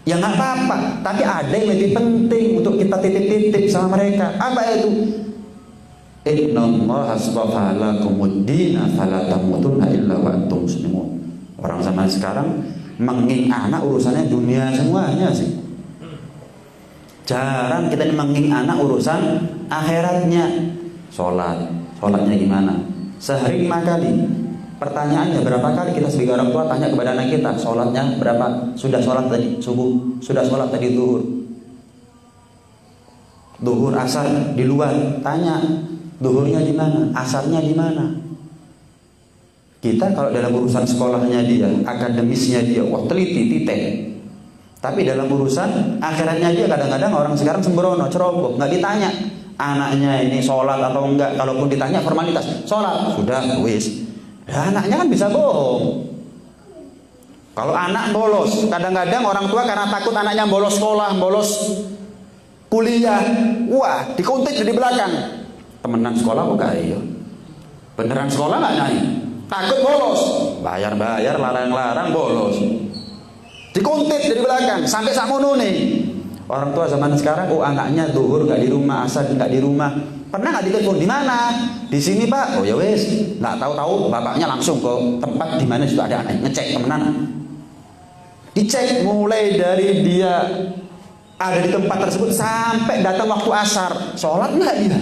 Ya nggak apa-apa, tapi ada yang lebih penting untuk kita titip-titip sama mereka. Apa itu? Innallaha astafa lakumud dina fala tamutunna illa wa antum muslimun. Orang zaman sekarang menging anak urusannya dunia semuanya sih. Jarang kita menging anak urusan akhiratnya. Sholatnya gimana? Sehari 5 kali. Pertanyaannya berapa kali kita sebagai orang tua tanya kepada anak kita, sholatnya berapa? Sudah sholat tadi subuh, sudah sholat tadi duhur asar di luar, tanya duhurnya di mana, asarnya di mana. Kita kalau dalam urusan sekolahnya dia, akademisnya dia, wah teliti, titik. Tapi dalam urusan akhiratnya dia kadang-kadang orang sekarang sembrono, ceroboh, nggak ditanya anaknya ini sholat atau enggak. Kalaupun ditanya formalitas, sholat, sudah, wis. Ya, anaknya kan bisa bohong. Kalau anak bolos, kadang-kadang orang tua karena takut anaknya bolos sekolah, bolos kuliah, wah dikuntit di belakang. Temenan sekolah kok gak iya? Beneran sekolah nggak naik? Takut bolos, bayar-bayar, larang-larang bolos. Dikuntit dari belakang, sampai sakmono nih. Orang tua zaman sekarang, anaknya duhur nggak di rumah, asar nggak di rumah. Pernah nggak ditelepon? Di mana? Di sini pak. Oh ya wes, nggak tahu-tahu bapaknya langsung ke tempat di mana sudah ada anak, ngecek temenan. Dicek mulai dari dia ada di tempat tersebut sampai datang waktu asar, sholat nggak dia?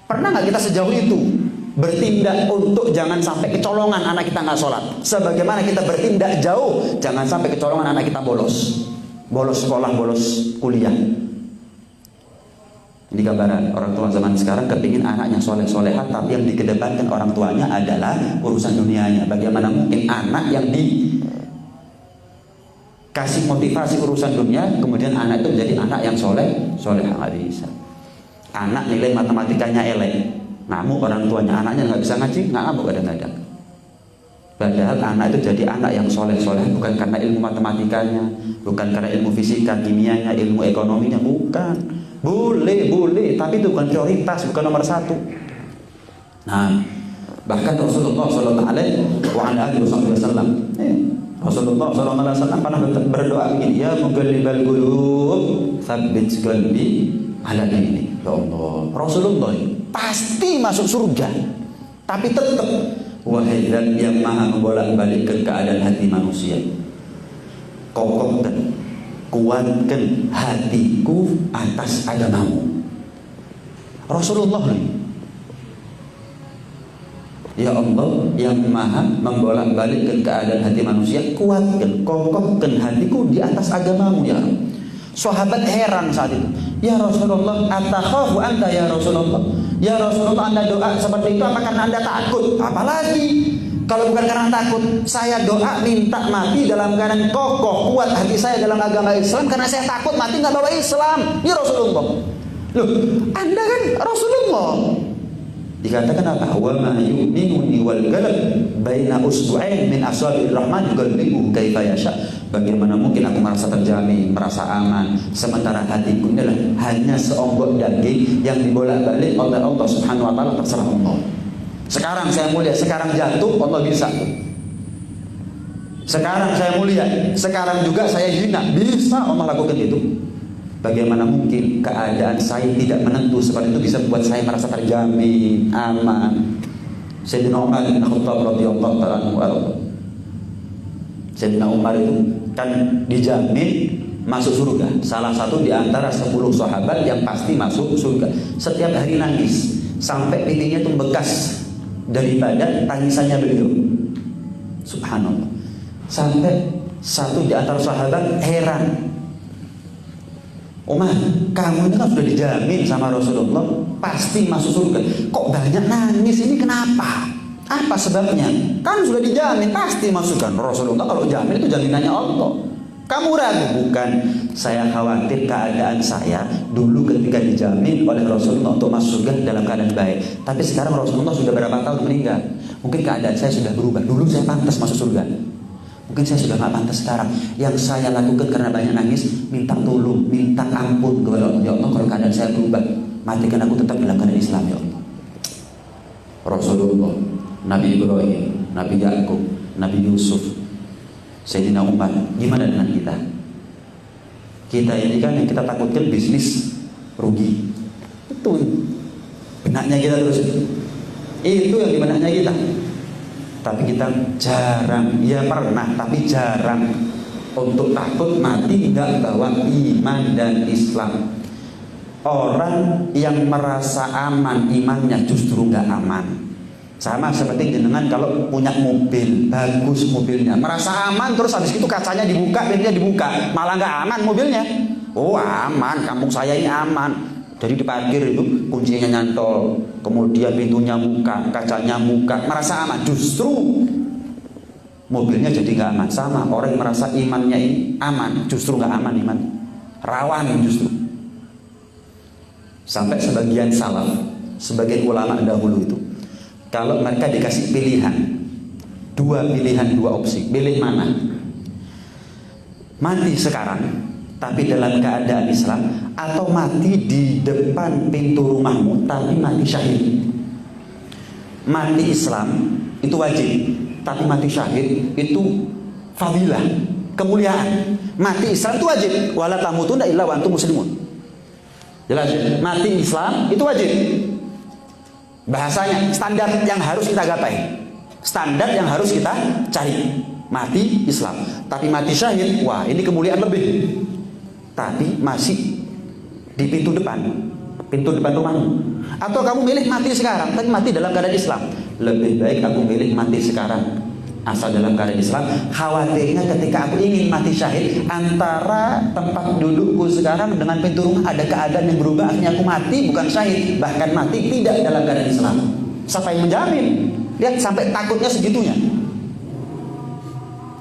Pernah nggak kita sejauh itu bertindak untuk jangan sampai kecolongan anak kita nggak sholat? Sebagaimana kita bertindak jauh, jangan sampai kecolongan anak kita bolos sekolah, bolos kuliah. Ini gambaran orang tua zaman sekarang kepingin anaknya soleh-solehat, tapi yang dikedepankan orang tuanya adalah urusan dunianya. Bagaimana mungkin anak yang dikasih motivasi urusan dunia, kemudian anak itu menjadi anak yang soleh nggak bisa. Anak nilai matematikanya elek, ngamuk orang tuanya, anaknya nggak bisa ngaji, nggak ngamuk kadang-kadang. Padahal anak itu jadi anak yang soleh bukan karena ilmu matematikanya, bukan karena ilmu fisika, kimianya, ilmu ekonominya, bukan. Boleh, tapi itu bukan prioritas, bukan nomor satu. Nah, bahkan Rasulullah Sallallahu Alaihi Wasallam, Rasulullah Sallallahu Alaihi Wasallam pernah berdoa begini, ya muqallibal qulub, tsabbit qalbi ala dinik. Ya Allah, Rasulullah pasti masuk surga, tapi tetap wahai Zat yang maha membolak-balikkan keadaan hati manusia, kokohkan, kuatkan hatiku atas agamamu. Rasulullah ini, ya Allah yang maha membolak-balikkan keadaan hati manusia, kuatkan, kokohkan hatiku di atas agamamu ya Allah. Sahabat heran saat itu, ya Rasulullah, atakhafu anta ya Rasulullah, ya Rasulullah, Anda doa seperti itu apa karena Anda takut? Apalagi kalau bukan karena takut, saya doa minta mati dalam keadaan kokoh, kuat hati saya dalam agama Islam, karena saya takut mati nggak bawa Islam. Ya Rasulullah, loh Anda kan Rasulullah. Dikatakan apa? Wa ma yu'minuni wal qalb baina usbu'ain min asabi'ir rahman yuqallibu kaifa yasha. Bagaimana mungkin aku merasa terjamin, merasa aman, sementara hatiku adalah hanya seonggok daging yang dibolak-balik oleh Allah Subhanahu wa taala, terserah Allah. Sekarang saya mulia, sekarang jatuh, Allah bisa. Sekarang saya mulia, sekarang juga saya hina, bisa Allah lakukan itu. Bagaimana mungkin keadaan saya tidak menentu seperti itu bisa membuat saya merasa terjamin, aman. Sayyidina Umar bin Khattab radhiyallahu ta'ala anhu. Sayyidina Umar itu kan dijamin masuk surga. Salah satu di antara 10 sahabat yang pasti masuk surga. Setiap hari nangis sampai pipinya itu bekas daripada tangisannya beliau. Subhanallah. Sampai satu di antara sahabat heran, Umar, kamu ini kan sudah dijamin sama Rasulullah pasti masuk surga, kok banyak nangis ini, kenapa? Apa sebabnya? Kan sudah dijamin pasti masukkan. Rasulullah kalau jamin itu jaminannya Allah. Kamu ragu? Bukan, saya khawatir keadaan saya dulu ketika dijamin oleh Rasulullah untuk masuk surga dalam keadaan baik, tapi sekarang Rasulullah sudah berapa tahun meninggal, mungkin keadaan saya sudah berubah. Dulu saya pantas masuk surga, mungkin saya sudah gak pantas sekarang. Yang saya lakukan karena banyak nangis, minta tolong, minta ampun kepada Allah. Ya Allah, kalau keadaan saya berubah, matikan aku tetap dalam keadaan Islam ya Allah. Rasulullah, Nabi Ibrahim, Nabi Yakub, Nabi Yusuf, Sayyidina Umar. Gimana dengan kita? Kita ini kan yang kita takutkan bisnis rugi. Itu benaknya kita terus. Itu yang di benaknya kita. Tapi kita jarang, ya pernah, tapi jarang untuk takut mati nggak bawa iman dan Islam. Orang yang merasa aman imannya justru nggak aman. Sama seperti jenengan kalau punya mobil, bagus mobilnya, merasa aman, terus habis itu kacanya dibuka, pintunya dibuka, malah nggak aman mobilnya. Oh aman, kampung saya ini aman. Jadi diparkir itu kuncinya nyantol, kemudian pintunya buka, kacanya buka, merasa aman. Justru mobilnya jadi nggak aman. Sama orang yang merasa imannya ini aman, justru nggak aman iman, rawan justru. Sampai sebagian salaf, sebagian ulama dahulu itu, kalau mereka dikasih pilihan, dua opsi, pilih mana? Mati sekarang tapi dalam keadaan Islam, atau mati di depan pintu rumahmu tapi mati syahid. Mati Islam itu wajib, tapi mati syahid itu fadilah, kemuliaan. Mati Islam itu wajib, wala tamutunna illa wa antum muslimun. Jelas, mati Islam itu wajib. Bahasanya standar yang harus kita gapai, standar yang harus kita cari. mati Islam, tapi mati syahid, wah ini kemuliaan lebih. Tapi masih di pintu depan rumahmu. Atau kamu milih mati sekarang, tapi mati dalam keadaan Islam. Lebih baik aku milih mati sekarang, asal dalam keadaan Islam. Khawatirnya ketika aku ingin mati syahid, antara tempat dudukku sekarang dengan pintu rumah ada keadaan yang berubah, akhirnya aku mati bukan syahid, bahkan mati tidak dalam keadaan Islam. Siapa yang menjamin? Lihat sampai takutnya segitunya.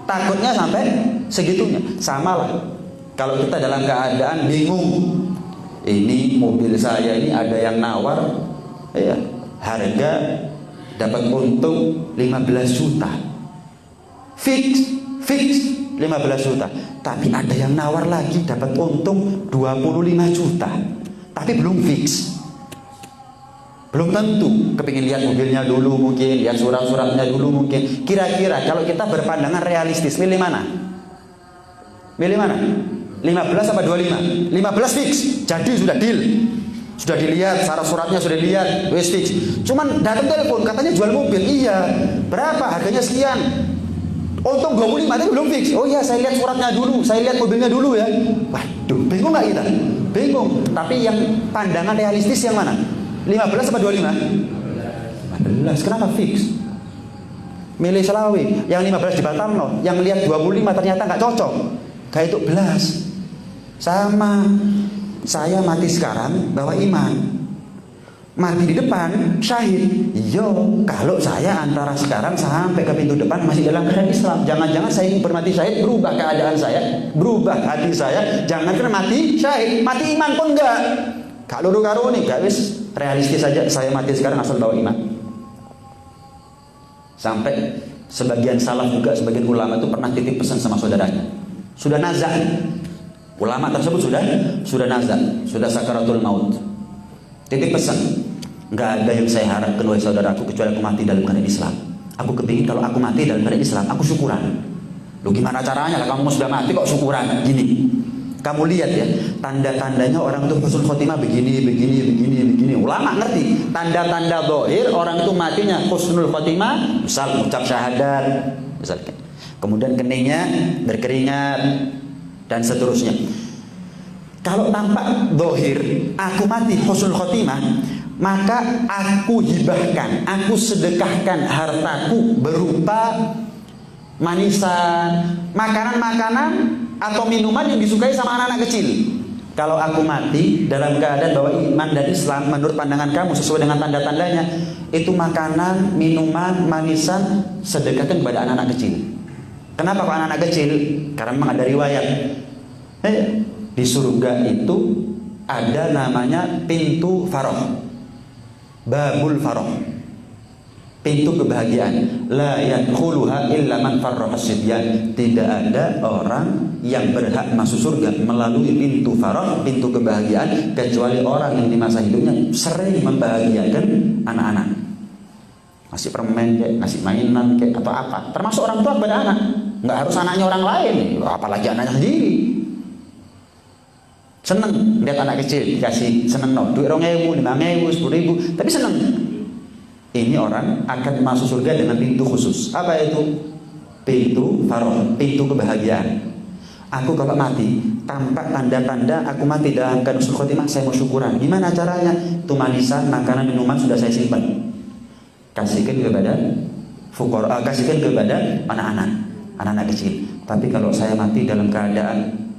Takutnya sampai segitunya. Sama lah kalau kita dalam keadaan bingung, ini mobil saya ini ada yang nawar ya, harga dapat untung 15 juta, fix 15 juta, tapi ada yang nawar lagi dapat untung 25 juta, tapi belum fix, belum tentu. Kepingin lihat mobilnya dulu mungkin, lihat surat-suratnya dulu mungkin. Kira-kira kalau kita berpandangan realistis, milih mana? 15 apa 25? 15 fix, jadi sudah deal, sudah dilihat, surat-suratnya sudah dilihat, wes fix. Cuman datang telepon katanya jual mobil, iya, berapa harganya sekian, untung 25, tapi belum fix. Oh iya, saya lihat suratnya dulu, saya lihat mobilnya dulu ya. Waduh, bingung nggak kita? Bingung. Tapi yang pandangan realistis yang mana? 15 apa 25? 15. Kenapa fix? Milih selawi, yang 15 dibatal loh, yang lihat 25 ternyata nggak cocok, kayak itu belas. Sama, saya mati sekarang bawa iman, mati di depan syahid. Yo, kalau saya antara sekarang sampai ke pintu depan masih dalam keadaan Islam, jangan-jangan saya ingin bermati syahid, berubah keadaan saya, berubah hati saya, jangan karena mati syahid, mati iman pun enggak. Kak luru karo nih, gak wis realistis saja, saya mati sekarang asal bawa iman. Sampai sebagian salaf juga, sebagian ulama itu pernah titip pesan sama saudaranya, sudah nazak, ulama tersebut sudah nazak, sudah sakaratul maut, titip pesan, nggak ada yang saya harapkan wahai saudaraku kecuali aku mati dalam keadaan Islam. Aku kepingin kalau aku mati dalam keadaan Islam, aku syukuran. Lu gimana caranya lah, kamu sudah mati kok syukuran? Gini, kamu lihat ya, tanda-tandanya orang itu husnul khotimah begini. Ulama ngerti tanda-tanda zahir orang itu matinya husnul khotimah, misal ucap syahadat, misalkan, kemudian keningnya berkeringat dan seterusnya. Kalau tampak zahir aku mati husnul khotimah, maka aku hibahkan, aku sedekahkan hartaku berupa manisan, makanan-makanan atau minuman yang disukai sama anak-anak kecil. Kalau aku mati dalam keadaan bahwa iman dan Islam menurut pandangan kamu sesuai dengan tanda-tandanya, itu makanan, minuman, manisan sedekahkan kepada anak-anak kecil. Kenapa kok anak-anak kecil? Karena memang ada riwayat di surga itu ada namanya pintu faroh, babul faroh, pintu kebahagiaan. La yadkhuluha illa man farraha sidyan. Tidak ada orang yang berhak masuk surga melalui pintu faroh, pintu kebahagiaan, kecuali orang yang di masa hidupnya sering membahagiakan anak-anak, ngasih permen kayak, ngasih mainan kayak, atau apa. Termasuk orang tua kepada anak, nggak harus anaknya orang lain, apalagi anaknya sendiri. Seneng lihat anak kecil dikasih, seneng no, duit 2.000, 5.000, 10.000, tapi seneng. Ini orang akan masuk surga dengan pintu khusus. Apa itu? Pintu faroh, pintu kebahagiaan. Aku kalau mati, tampak tanda-tanda aku mati dalam keadaan husnul khotimah, saya mau syukuran. Gimana caranya? Itu manisan, makanan, minuman sudah saya simpan, kasihkan kepada fuqara, kasihkan kepada anak-anak kecil. Tapi kalau saya mati dalam keadaan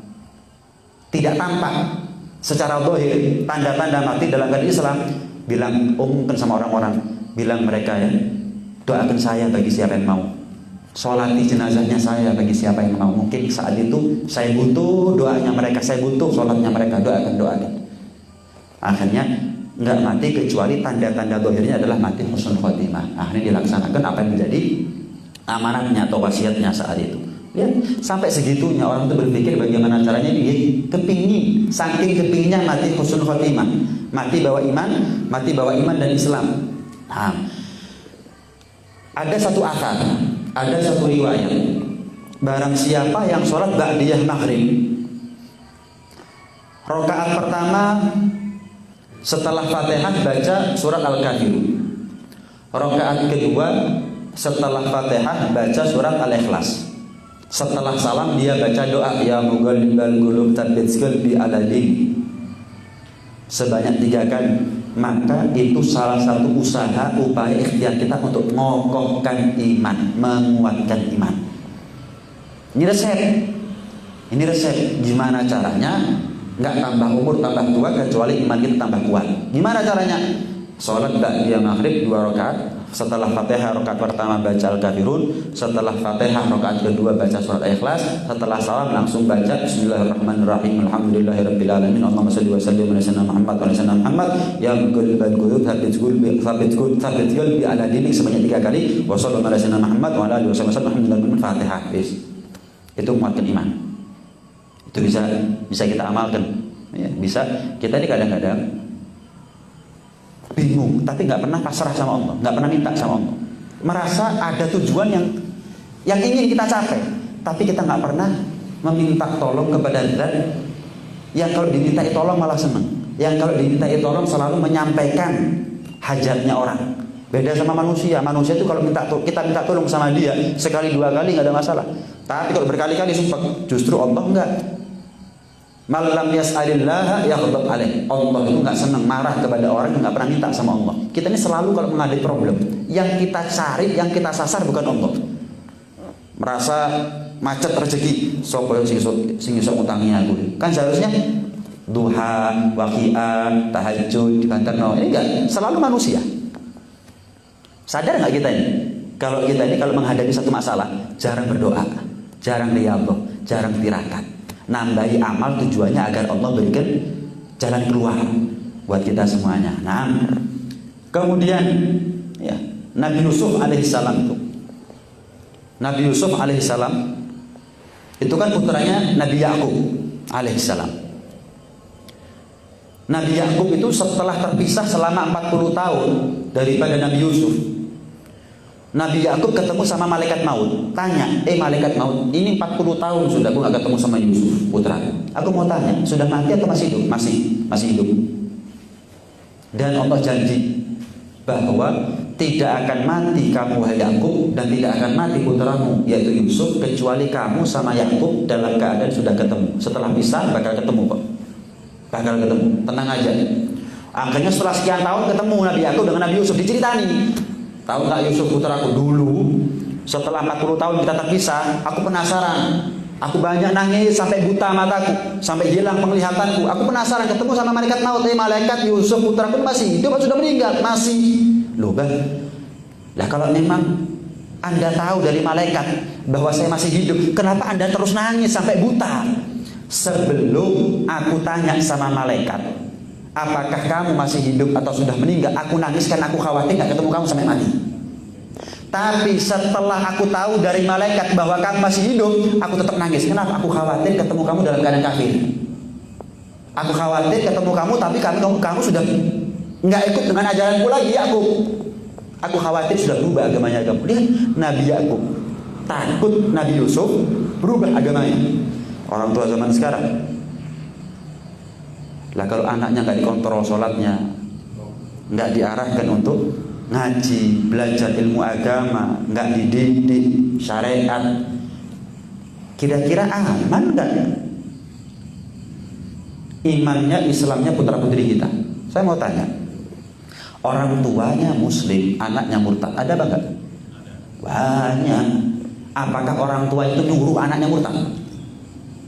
tidak tampak secara zahir tanda-tanda mati dalam keadaan Islam, bilang, umumkan sama orang-orang, bilang mereka ya, doakan saya bagi siapa yang mau, sholati jenazahnya saya bagi siapa yang mau. Mungkin saat itu saya butuh doanya mereka, saya butuh sholatnya mereka, doakan. Akhirnya nggak mati kecuali tanda-tanda zahirnya adalah mati husnul khotimah. Akhirnya dilaksanakan apa yang menjadi amanatnya atau wasiatnya saat itu. Lihat, sampai segitunya orang itu berpikir bagaimana caranya dia kepingin, saking kepinginnya mati husnul khotimah, mati bawa iman dan Islam. Nah, ada satu akar, ada satu riwayat, barang siapa yang sholat ba'diyah maghrib, rakaat pertama setelah Fatihah baca surat Al-Kafirun, rakaat kedua setelah Fatihah baca surat Al-Ikhlas, Setelah salam dia baca doa, ya muqallibal qulub tsabbit qalbi ala dinik, sebanyak 3 kali. Maka itu salah satu usaha, upaya ikhtiar kita untuk mengokohkan iman, menguatkan iman. Ini resep gimana caranya nggak tambah umur tambah tua kecuali iman kita tambah kuat. Gimana caranya? Sholat ba'da maghrib 2 rakaat, setelah Fatihah rakaat pertama baca Al-Kafirun, setelah Fatihah rakaat kedua baca surat Ikhlas, setelah salam langsung baca Bismillahirrahmanirrahim, Alhamdulillahirabbil alamin, Allahumma shalli wa sallim ala sayyidina Muhammad wa ala sayyidina Muhammad, ya muqallibal qulub tsabbit qalbi ala dinik sebanyak 3 kali, wa sallallahu ala sayyidina Muhammad wa ala alihi wasallam, alhamdulillah. Fatihah. Itu menguatkan iman. Itu bisa kita amalkan. Ya, bisa. Kita ini kadang-kadang bingung, tapi nggak pernah pasrah sama Allah, nggak pernah minta sama Allah. Merasa ada tujuan yang ingin kita capai, tapi kita nggak pernah meminta tolong kepada Zat yang kalau diminta tolong malah senang, yang kalau diminta tolong selalu menyampaikan hajatnya orang. Beda sama manusia. Manusia itu kalau kita minta tolong sama dia sekali 2 kali nggak ada masalah. Tapi kalau berkali-kali sumpah, justru Allah enggak. Malam yas'alillaha yaghdab alaih. Allah itu enggak senang, marah kepada orang yang enggak pernah minta sama Allah. Kita ini selalu kalau menghadapi problem, yang kita cari, yang kita sasar bukan Allah. Merasa macet rezeki, sapa sing iso ngutangi aku. Kan seharusnya duha, waqiah, tahajud, dibanterno. Ini enggak, selalu manusia. Sadar nggak kita ini? Kalau kita ini kalau menghadapi satu masalah, jarang berdoa, jarang riyadhah, jarang tirakat. Nambahi amal tujuannya agar Allah berikan jalan keluar buat kita semuanya. Nah, kemudian ya, Nabi Yusuf alaihissalam itu, Nabi Yusuf alaihissalam itu kan putranya Nabi Yakub alaihissalam. Nabi Yakub itu setelah terpisah selama 40 tahun daripada Nabi Yusuf, Nabi Yakub ketemu sama malaikat maut. Tanya, malaikat maut, ini 40 tahun sudah aku gak ketemu sama Yusuf putra. Aku mau tanya, sudah mati atau masih hidup? Masih hidup. Dan Allah janji bahwa tidak akan mati kamu wahai Yakub, dan tidak akan mati putramu yaitu Yusuf, kecuali kamu sama Yakub dalam keadaan sudah ketemu. Setelah pisah bakal ketemu kok. Bakal ketemu, tenang aja. Akhirnya setelah sekian tahun ketemu Nabi Yakub dengan Nabi Yusuf, diceritani. Tahu nggak Yusuf putraku, dulu setelah 40 tahun kita terpisah, aku penasaran. Aku banyak nangis sampai buta mataku, sampai hilang penglihatanku. Aku penasaran ketemu sama malaikat maut. Malaikat, Yusuf putraku masih hidup atau sudah meninggal? Masih. Loh kan? Lah kalau memang Anda tahu dari malaikat bahwa saya masih hidup, kenapa Anda terus nangis sampai buta? Sebelum aku tanya sama malaikat, apakah kamu masih hidup atau sudah meninggal, aku nangis karena aku khawatir gak ketemu kamu sampai mati. Tapi setelah aku tahu dari malaikat bahwa kamu masih hidup, aku tetap nangis. Kenapa? Aku khawatir ketemu kamu dalam keadaan kafir. Aku khawatir ketemu kamu, tapi kamu sudah nggak ikut dengan ajaranku lagi. Aku khawatir sudah berubah agamanya kamu. Lihat Nabi Yakub takut Nabi Yusuf berubah agamanya. Orang tua zaman sekarang, lah kalau anaknya nggak dikontrol sholatnya, nggak diarahkan untuk ngaji, belajar ilmu agama, nggak dididik syariat, kira-kira aman nggak imannya, Islamnya putra putri kita? Saya mau tanya, orang tuanya Muslim, anaknya murtad, ada apa enggak? Banyak. Apakah orang tua itu nyuruh anaknya murtad?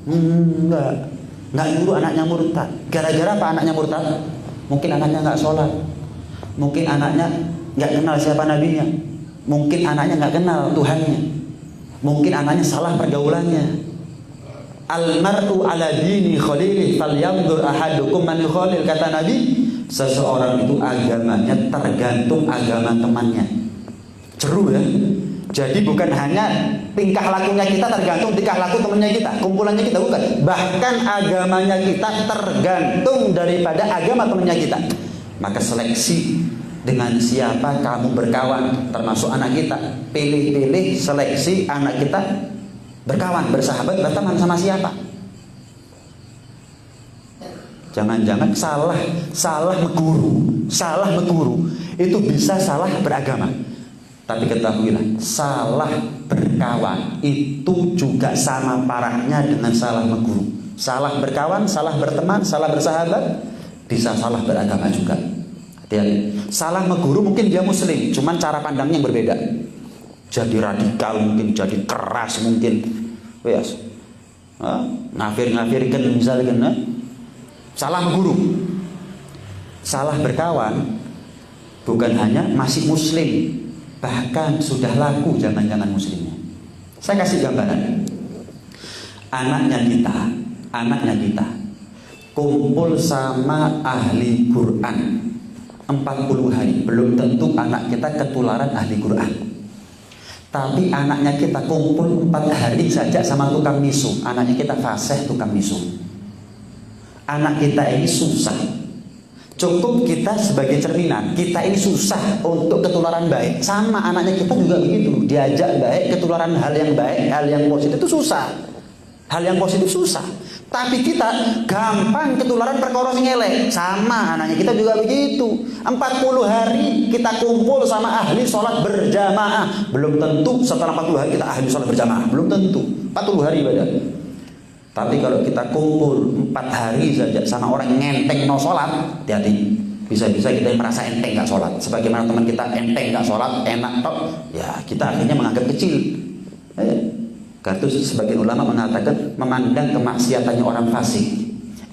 Nggak nyuruh anaknya murtad. Gara-gara apa anaknya murtad? Mungkin anaknya nggak sholat, mungkin anaknya nggak kenal siapa nabinya, mungkin anaknya nggak kenal Tuhannya, mungkin anaknya salah pergaulannya. Almar'u ala dini khalilih falyanzur ahadukum man yukhalil, kata Nabi, seseorang itu agamanya tergantung agama temannya. Seru ya. Jadi bukan hanya tingkah lakunya kita tergantung tingkah laku temannya kita, kumpulannya kita, bukan. Bahkan agamanya kita tergantung daripada agama temannya kita. Maka seleksi dengan siapa kamu berkawan, termasuk anak kita. Pilih-pilih, seleksi anak kita berkawan, bersahabat, berteman sama siapa. Jangan-jangan salah mengguru itu bisa salah beragama. Tapi ketahuilah, salah berkawan itu juga sama parahnya dengan salah mengguru. Salah berkawan, salah berteman, salah bersahabat, bisa salah beragama juga. Hati-hati. Salah mengguru mungkin dia muslim, cuman cara pandangnya yang berbeda. Jadi radikal mungkin, jadi keras mungkin. Wes. Ngafir-ngafirkan misalnya. Salah mengguru. Salah berkawan bukan hanya masih muslim, bahkan sudah laku jangan-jangan muslimnya. Saya kasih gambaran. Anaknya kita kumpul sama ahli Quran 40 hari, belum tentu anak kita ketularan ahli Quran. Tapi anaknya kita kumpul 4 hari saja sama tukang misu, anaknya kita fasih tukang misu. Anak kita ini susah. Cukup kita sebagai cerminan, kita ini susah untuk ketularan baik. Sama anaknya kita juga begitu, diajak baik, ketularan hal yang baik, hal yang positif itu susah. Hal yang positif susah. Tapi kita gampang ketularan perkara sing elek. Sama anaknya kita juga begitu. 40 hari kita kumpul sama ahli sholat berjamaah. Belum tentu setelah 40 hari kita ahli sholat berjamaah. Belum tentu. 40 hari ibadah. Tapi kalau kita kumpul 4 hari saja sama orang ngenteng no sholat, hati-hati. Bisa-bisa kita merasa enteng gak sholat. Sebagaimana teman kita enteng gak sholat, enak tok. Ya kita akhirnya menganggap kecil. Karena sebagian ulama mengatakan memandang kemaksiatannya orang fasik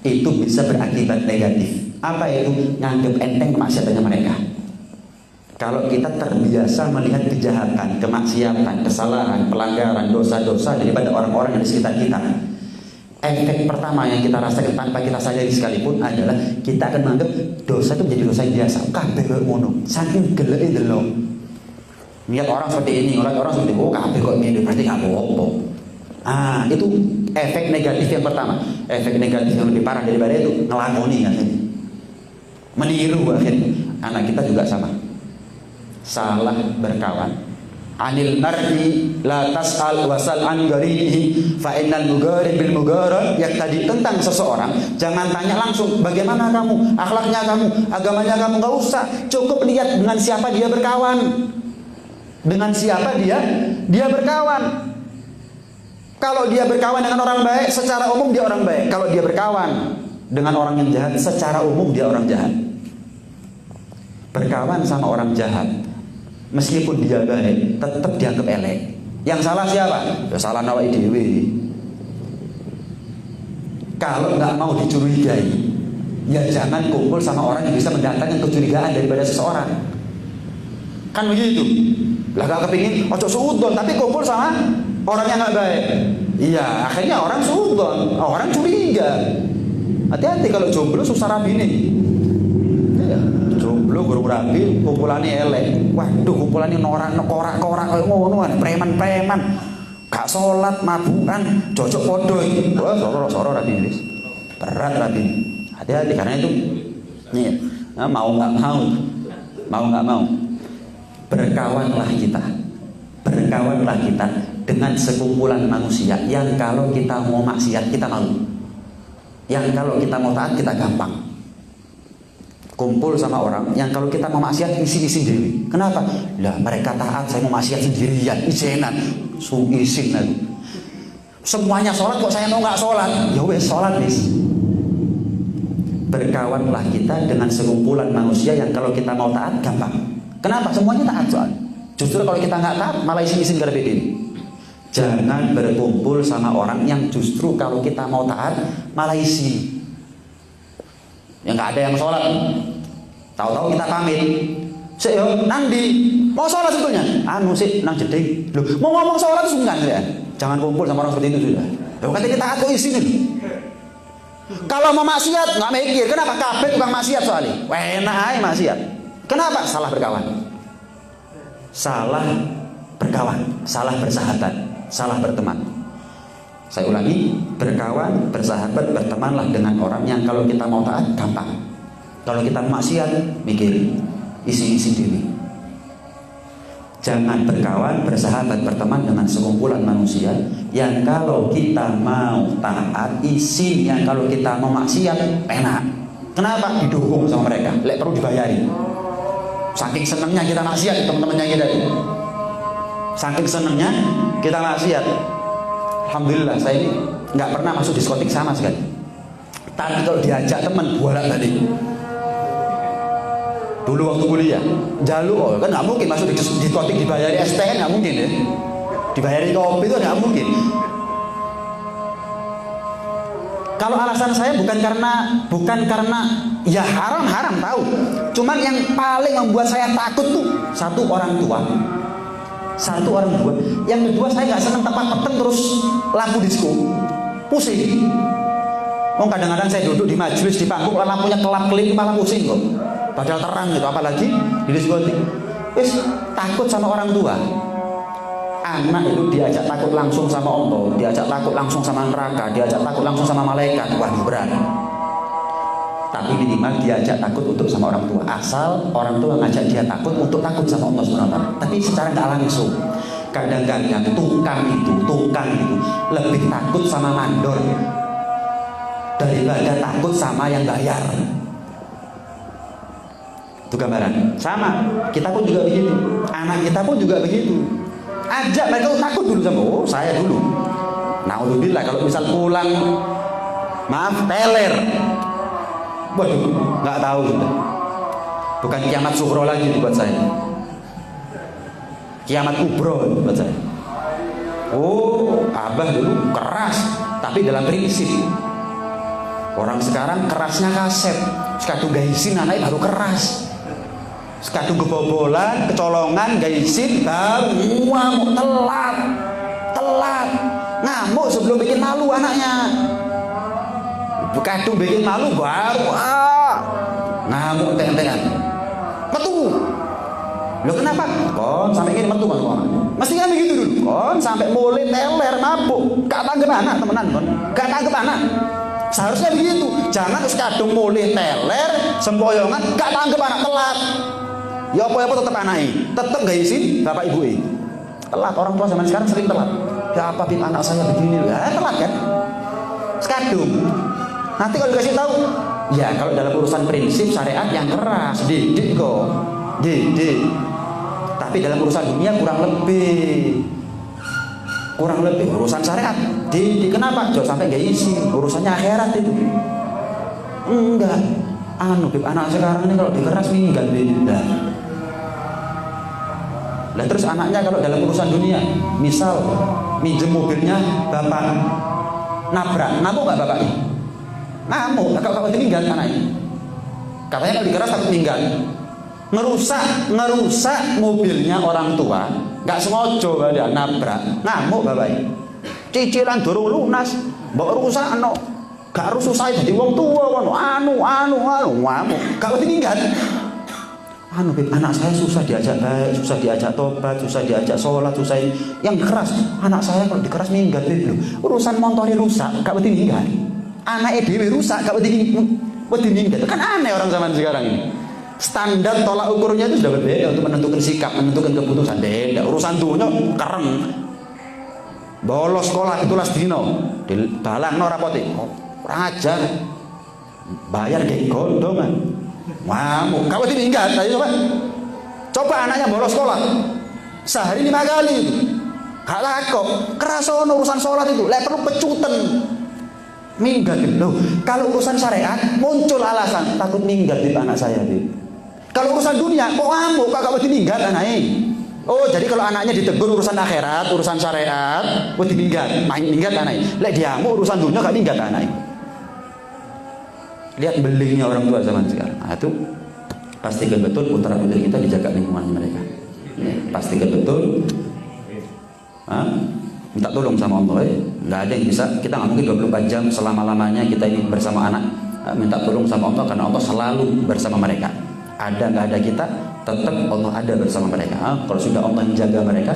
itu bisa berakibat negatif. Apa itu? Nganggap enteng kemaksiatannya mereka. Kalau kita terbiasa melihat kejahatan, kemaksiatan, kesalahan, pelanggaran, dosa-dosa daripada orang-orang yang di sekitar kita, efek pertama yang kita rasakan tanpa kita sadari sekalipun adalah kita akan menganggap dosa itu menjadi dosa yang biasa. Kabeh kok ngono, saking geleke delok. Lihat orang seperti ini, orang seperti itu, kabeh kok ngene, berarti gak apa-apa. Itu efek negatif yang pertama. Efek negatif yang lebih parah daripada itu ngelakoni akhirnya. Meniru akhirnya. Anak kita juga sama. Salah berkawan. Anil mar'i la tas'al wasal an gharinihi fa innal mugharib bil mugharab, yang tadi tentang seseorang jangan tanya langsung bagaimana kamu, akhlaknya kamu, agamanya kamu, enggak usah. Cukup lihat dengan siapa dia berkawan. Dengan siapa dia berkawan. Kalau dia berkawan dengan orang baik, secara umum dia orang baik. Kalau dia berkawan dengan orang yang jahat, secara umum dia orang jahat. Berkawan sama orang jahat, meskipun dia baik, tetap dianggap elek. Yang salah siapa? Ya salah nawai dewi. Kalau nggak mau dicurigai, ya jangan kumpul sama orang yang bisa mendatangkan kecurigaan daripada seseorang. Kan begitu. Lah gak kepingin ojo suudon, tapi kumpul sama orang yang gak baik. Iya, akhirnya orang suudon, orang curiga. Hati-hati kalau jomblo susah rabi nih. Ya, jomblo guru rabi, kumpulannya elek. Waduh, kumpulannya norak, korak-korak, ngono-ngono, preman-preman. Gak sholat, mabukan, cocok podo. Wah, soro rabi ini. Berat rabi. Hati-hati karena itu. Nih, mau nggak mau. Berkawanlah kita dengan sekumpulan manusia yang kalau kita mau maksiat kita malu, yang kalau kita mau taat kita gampang. Kumpul sama orang yang kalau kita mau maksiat isi-isi diri. Kenapa? Lah mereka taat, saya mau maksiat sendirian, isenan, isin aku. Semuanya sholat kok saya mau nggak sholat? Ya wes sholat wes. Berkawanlah kita dengan sekumpulan manusia yang kalau kita mau taat gampang. Kenapa? Semuanya taat soal. Justru kalau kita nggak taat malah isin-isin gara bedin. Jangan berkumpul sama orang yang justru kalau kita mau taat malah isi. Yang nggak ada yang sholat. Tahu-tahu kita pamit. Sik yo nang ndi? Mau sholat sebetulnya? Sik nang jeding. Loh, mau ngomong sholat itu sungkan ya. Jangan kumpul sama orang seperti itu sudah. Loh kata kita taat kok isin nih. Kalau mau maksiat nggak mikir. Kenapa? Kabeh tukang maksiat soalnya. Enak aja maksiat. Kenapa? Salah berkawan, salah bersahabat, salah berteman. Saya ulangi, berkawan, bersahabat, bertemanlah dengan orang yang kalau kita mau taat gampang. Kalau kita maksiat, mikir, isi-isi diri. Jangan berkawan, bersahabat, berteman dengan sekumpulan manusia yang kalau kita mau taat, isi yang kalau kita mau maksiat, enak. Kenapa? Didukung sama mereka, perlu dibayari. Saking senangnya kita maksiat teman-temannya kita. Saking senengnya kita maksiat. Alhamdulillah saya ini nggak pernah masuk diskotik sama sekali. Tapi kalau diajak teman bolak-balik. Dulu waktu kuliah, jalur kan nggak mungkin masuk diskotik dibayari STN, nggak mungkin ya. Dibayari kopi itu nggak mungkin. Kalau alasan saya bukan karena ya haram tahu. Cuman yang paling membuat saya takut tuh satu orang tua. Yang kedua saya nggak senang tempat peteng terus lampu disco, pusing. Kadang-kadang saya duduk di majelis di panggung lampunya kelap-kelip malah pusing kok. Padahal terang gitu, apalagi di diskotik. Takut sama orang tua. Anak itu diajak takut langsung sama Allah, diajak takut langsung sama neraka, diajak takut langsung sama malaikat. Wah, berat. Tapi minimal diajak takut untuk sama orang tua. Asal orang tua ngajak dia takut untuk takut sama Allah SWT. Tapi secara nggak langsung. Kadang-kadang tukang itu lebih takut sama mandor daripada takut sama yang bayar. Itu gambaran. Sama, kita pun juga begitu. Anak kita pun juga begitu. Ajak mereka takut dulu sama, saya dulu. Naudzubillah kalau misal pulang, maaf, teler. Waduh, nggak tahu sudah. Bukan kiamat sughra lagi buat saya. Kiamat kubro buat saya. Abah dulu keras, tapi dalam prinsip. Orang sekarang kerasnya kaset. Sekadung gaisin anaknya baru keras. Sekadung kebobolan, kecolongan, gaisin, baru ngamuk telat. Ngamuk sebelum bikin malu anaknya. Kadung bikin malu baru ngamuk teng-tengan. Metu. Loh kenapa? Kon sampai gini metu kan? Mesti kan begitu dulu. Kon sampai mulai teler mabuk. Gak tanggep anak temenan kon. Gak tanggep anak. Seharusnya begitu. Jangan kadung mulai teler, sempoyongan, gak tanggep anak telat. Ya apa-apa tetap anaknya. Tetap gak izin bapak ibu telat. Orang tua zaman sekarang sering telat. Ya apa bim anak saya begini? Ya telat kan? Sekadung. Nanti kalau dikasih tahu, ya kalau dalam urusan prinsip syariat yang keras, didik kok, didik. Tapi dalam urusan dunia kurang lebih urusan syariat. Didik kenapa? Jangan sampai nggak isi urusannya akhirat itu. Enggak. Anak sekarang ini kalau dikeras minggat beda. Lah terus anaknya kalau dalam urusan dunia, misal minjem mobilnya bapak nabrak, ngamuk nggak bapaknya? Ngamuk, kalau meninggal anaknya. Katanya kalau dikeras takut meninggal. Ngerusak mobilnya orang tua, nggak sengaja dia nabrak, ngamuk bapaknya. Cicilan durung lunas, mbok rusak gak harus susah jadi wong tua kono. Ngamuk, gak meninggal. Anak saya susah diajak baik, susah diajak tobat, susah diajak sholat, susah yang keras. Anak saya kalau dikeras minggat dulu. Urusan motornya rusak, gak meninggal. Anak dhewe rusak gak wedi minggat. Kan aneh orang zaman sekarang ini. Standar tolak ukurnya itu sudah berbeda untuk menentukan sikap, menentukan keputusan. Beda. Urusan dunia keren. Bolos sekolah itulah dino, dibalangno rapote. Raja bayar kayak gondongan. Ngamuk. Gak wedi minggat. Ayo coba anaknya bolos sekolah. Sehari 5 kali itu. Gak lakok. Kerasono urusan sholat itu. Lek perlu pecuten. Minggat loh. Kalau urusan syariat muncul alasan takut minggat di anak saya. Kalau urusan dunia kok ngamuk kagak wedi minggat anaknya. Jadi kalau anaknya ditegur urusan akhirat, urusan syariat, wedi minggat, main minggat anaknya. Lek diamuk urusan dunia gak minggat anaknya. Lihat belingnya orang tua zaman sekarang. Itu pastikan betul putra putri kita dijaga lingkungan mereka. Pastikan betul. Minta tolong sama Allah. Nggak ada yang bisa, kita nggak mungkin 24 jam selama-lamanya kita ini bersama anak. Minta tolong sama Allah karena Allah selalu bersama mereka. Ada nggak ada kita, tetap Allah ada bersama mereka. Kalau sudah Allah menjaga mereka,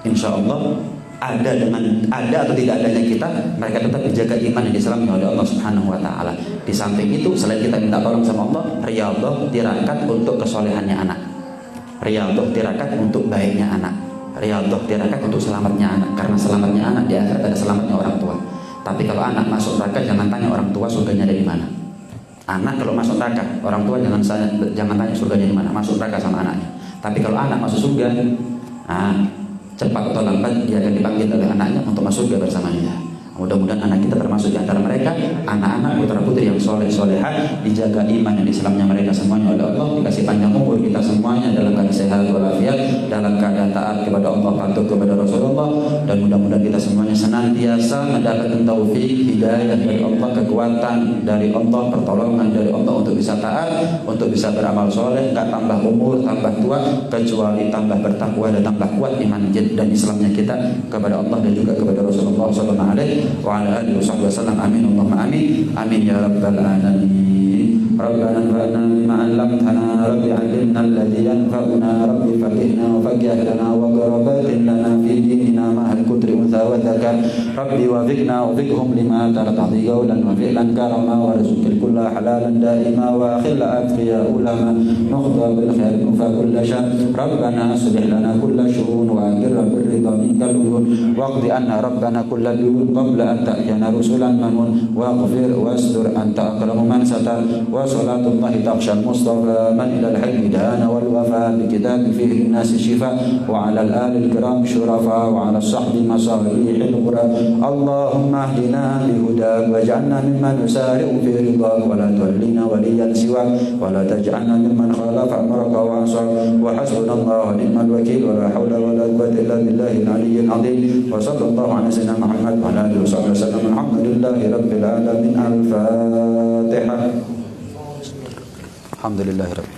insya Allah ada atau tidak adanya kita, mereka tetap dijaga iman dan diselami oleh Allah Subhanahu Wa Taala. Di samping itu, selain kita minta tolong sama Allah, riyadhah tirakat untuk kesolehannya anak, riyadhah tirakat untuk baiknya anak, riyadhah tirakat untuk selamatnya anak. Karena selamatnya anak di akhirat ada selamatnya orang tua. Tapi kalau anak masuk neraka, jangan tanya orang tua surganya dari mana. Anak kalau masuk neraka, orang tua jangan tanya surganya di mana. Masuk neraka sama anaknya. Tapi kalau anak masuk surga, cepat atau lambat dia akan dipanggil oleh anaknya untuk masuk ke bersamanya. Mudah-mudahan anak kita termasuk di antara mereka, anak-anak putra putri yang soleh soleha, dijaga iman dan Islamnya mereka semuanya oleh Allah, dikasih panjang umur kita semuanya dalam keadaan sehat walafiat, dalam keadaan taat kepada Allah, patuh kepada Rasulullah, dan mudah-mudahan kita semuanya senantiasa mendapatkan taufik, hidayah dari Allah, kekuatan dari Allah, pertolongan dari Allah untuk bisa taat, untuk bisa beramal soleh, nggak tambah umur, tambah tua, kecuali tambah bertakwa dan tambah kuat iman dan Islamnya kita kepada Allah dan juga kepada Rasulullah sallallahu alaihi wa ala alihi wasallam. Amin Allahumma amin. Amin ya rabbal alamin. Rabbana anfa'na bima 'allamtana, rabbi 'allimna alladhi yanfa'una, rabbi faqihna wa faqih lana wa qarabatin lana fi dinina ma'al kutri untha wa dhakar, rabbi wafiqna wa fiqhum lima tartadi qawlan wa fi'lan karama wa rizqil kulla halalan daima wa akhilla atqiya ulama nukhda bil khair fa kulla syar, rabbana aslih lana kulla syu'un wa aqirra bir ridha minkal uyun waqdi anna rabbana kulla duyun qabla an ta'tiyana rusulan manun wa ghfir wasdur anta akramu man satar wa salatullahi taqshal mustafa man ilal hilmi dana wal wafa bi kitabin fihi nasi shifa wa ala al-ali al-kiram syurafa wa ala sahbi masabihil qura. Allahumma hdina bihudak waj'alna mimman nusari'u fi ridhak wa la tuwallina waliyan siwak wa la taj'alna mimman khalafa amraka wa asar wa hasbunallahu wa ni'mal wakil wa la hawla wa la quwwata illa billahil aliyyil azim wa sallallahu ala sayyidina Muhammad wa ala alihi wa sahbihi wasallam. Alhamdulillahi rabbil alamin. Al-Fatihah. Alhamdulillah.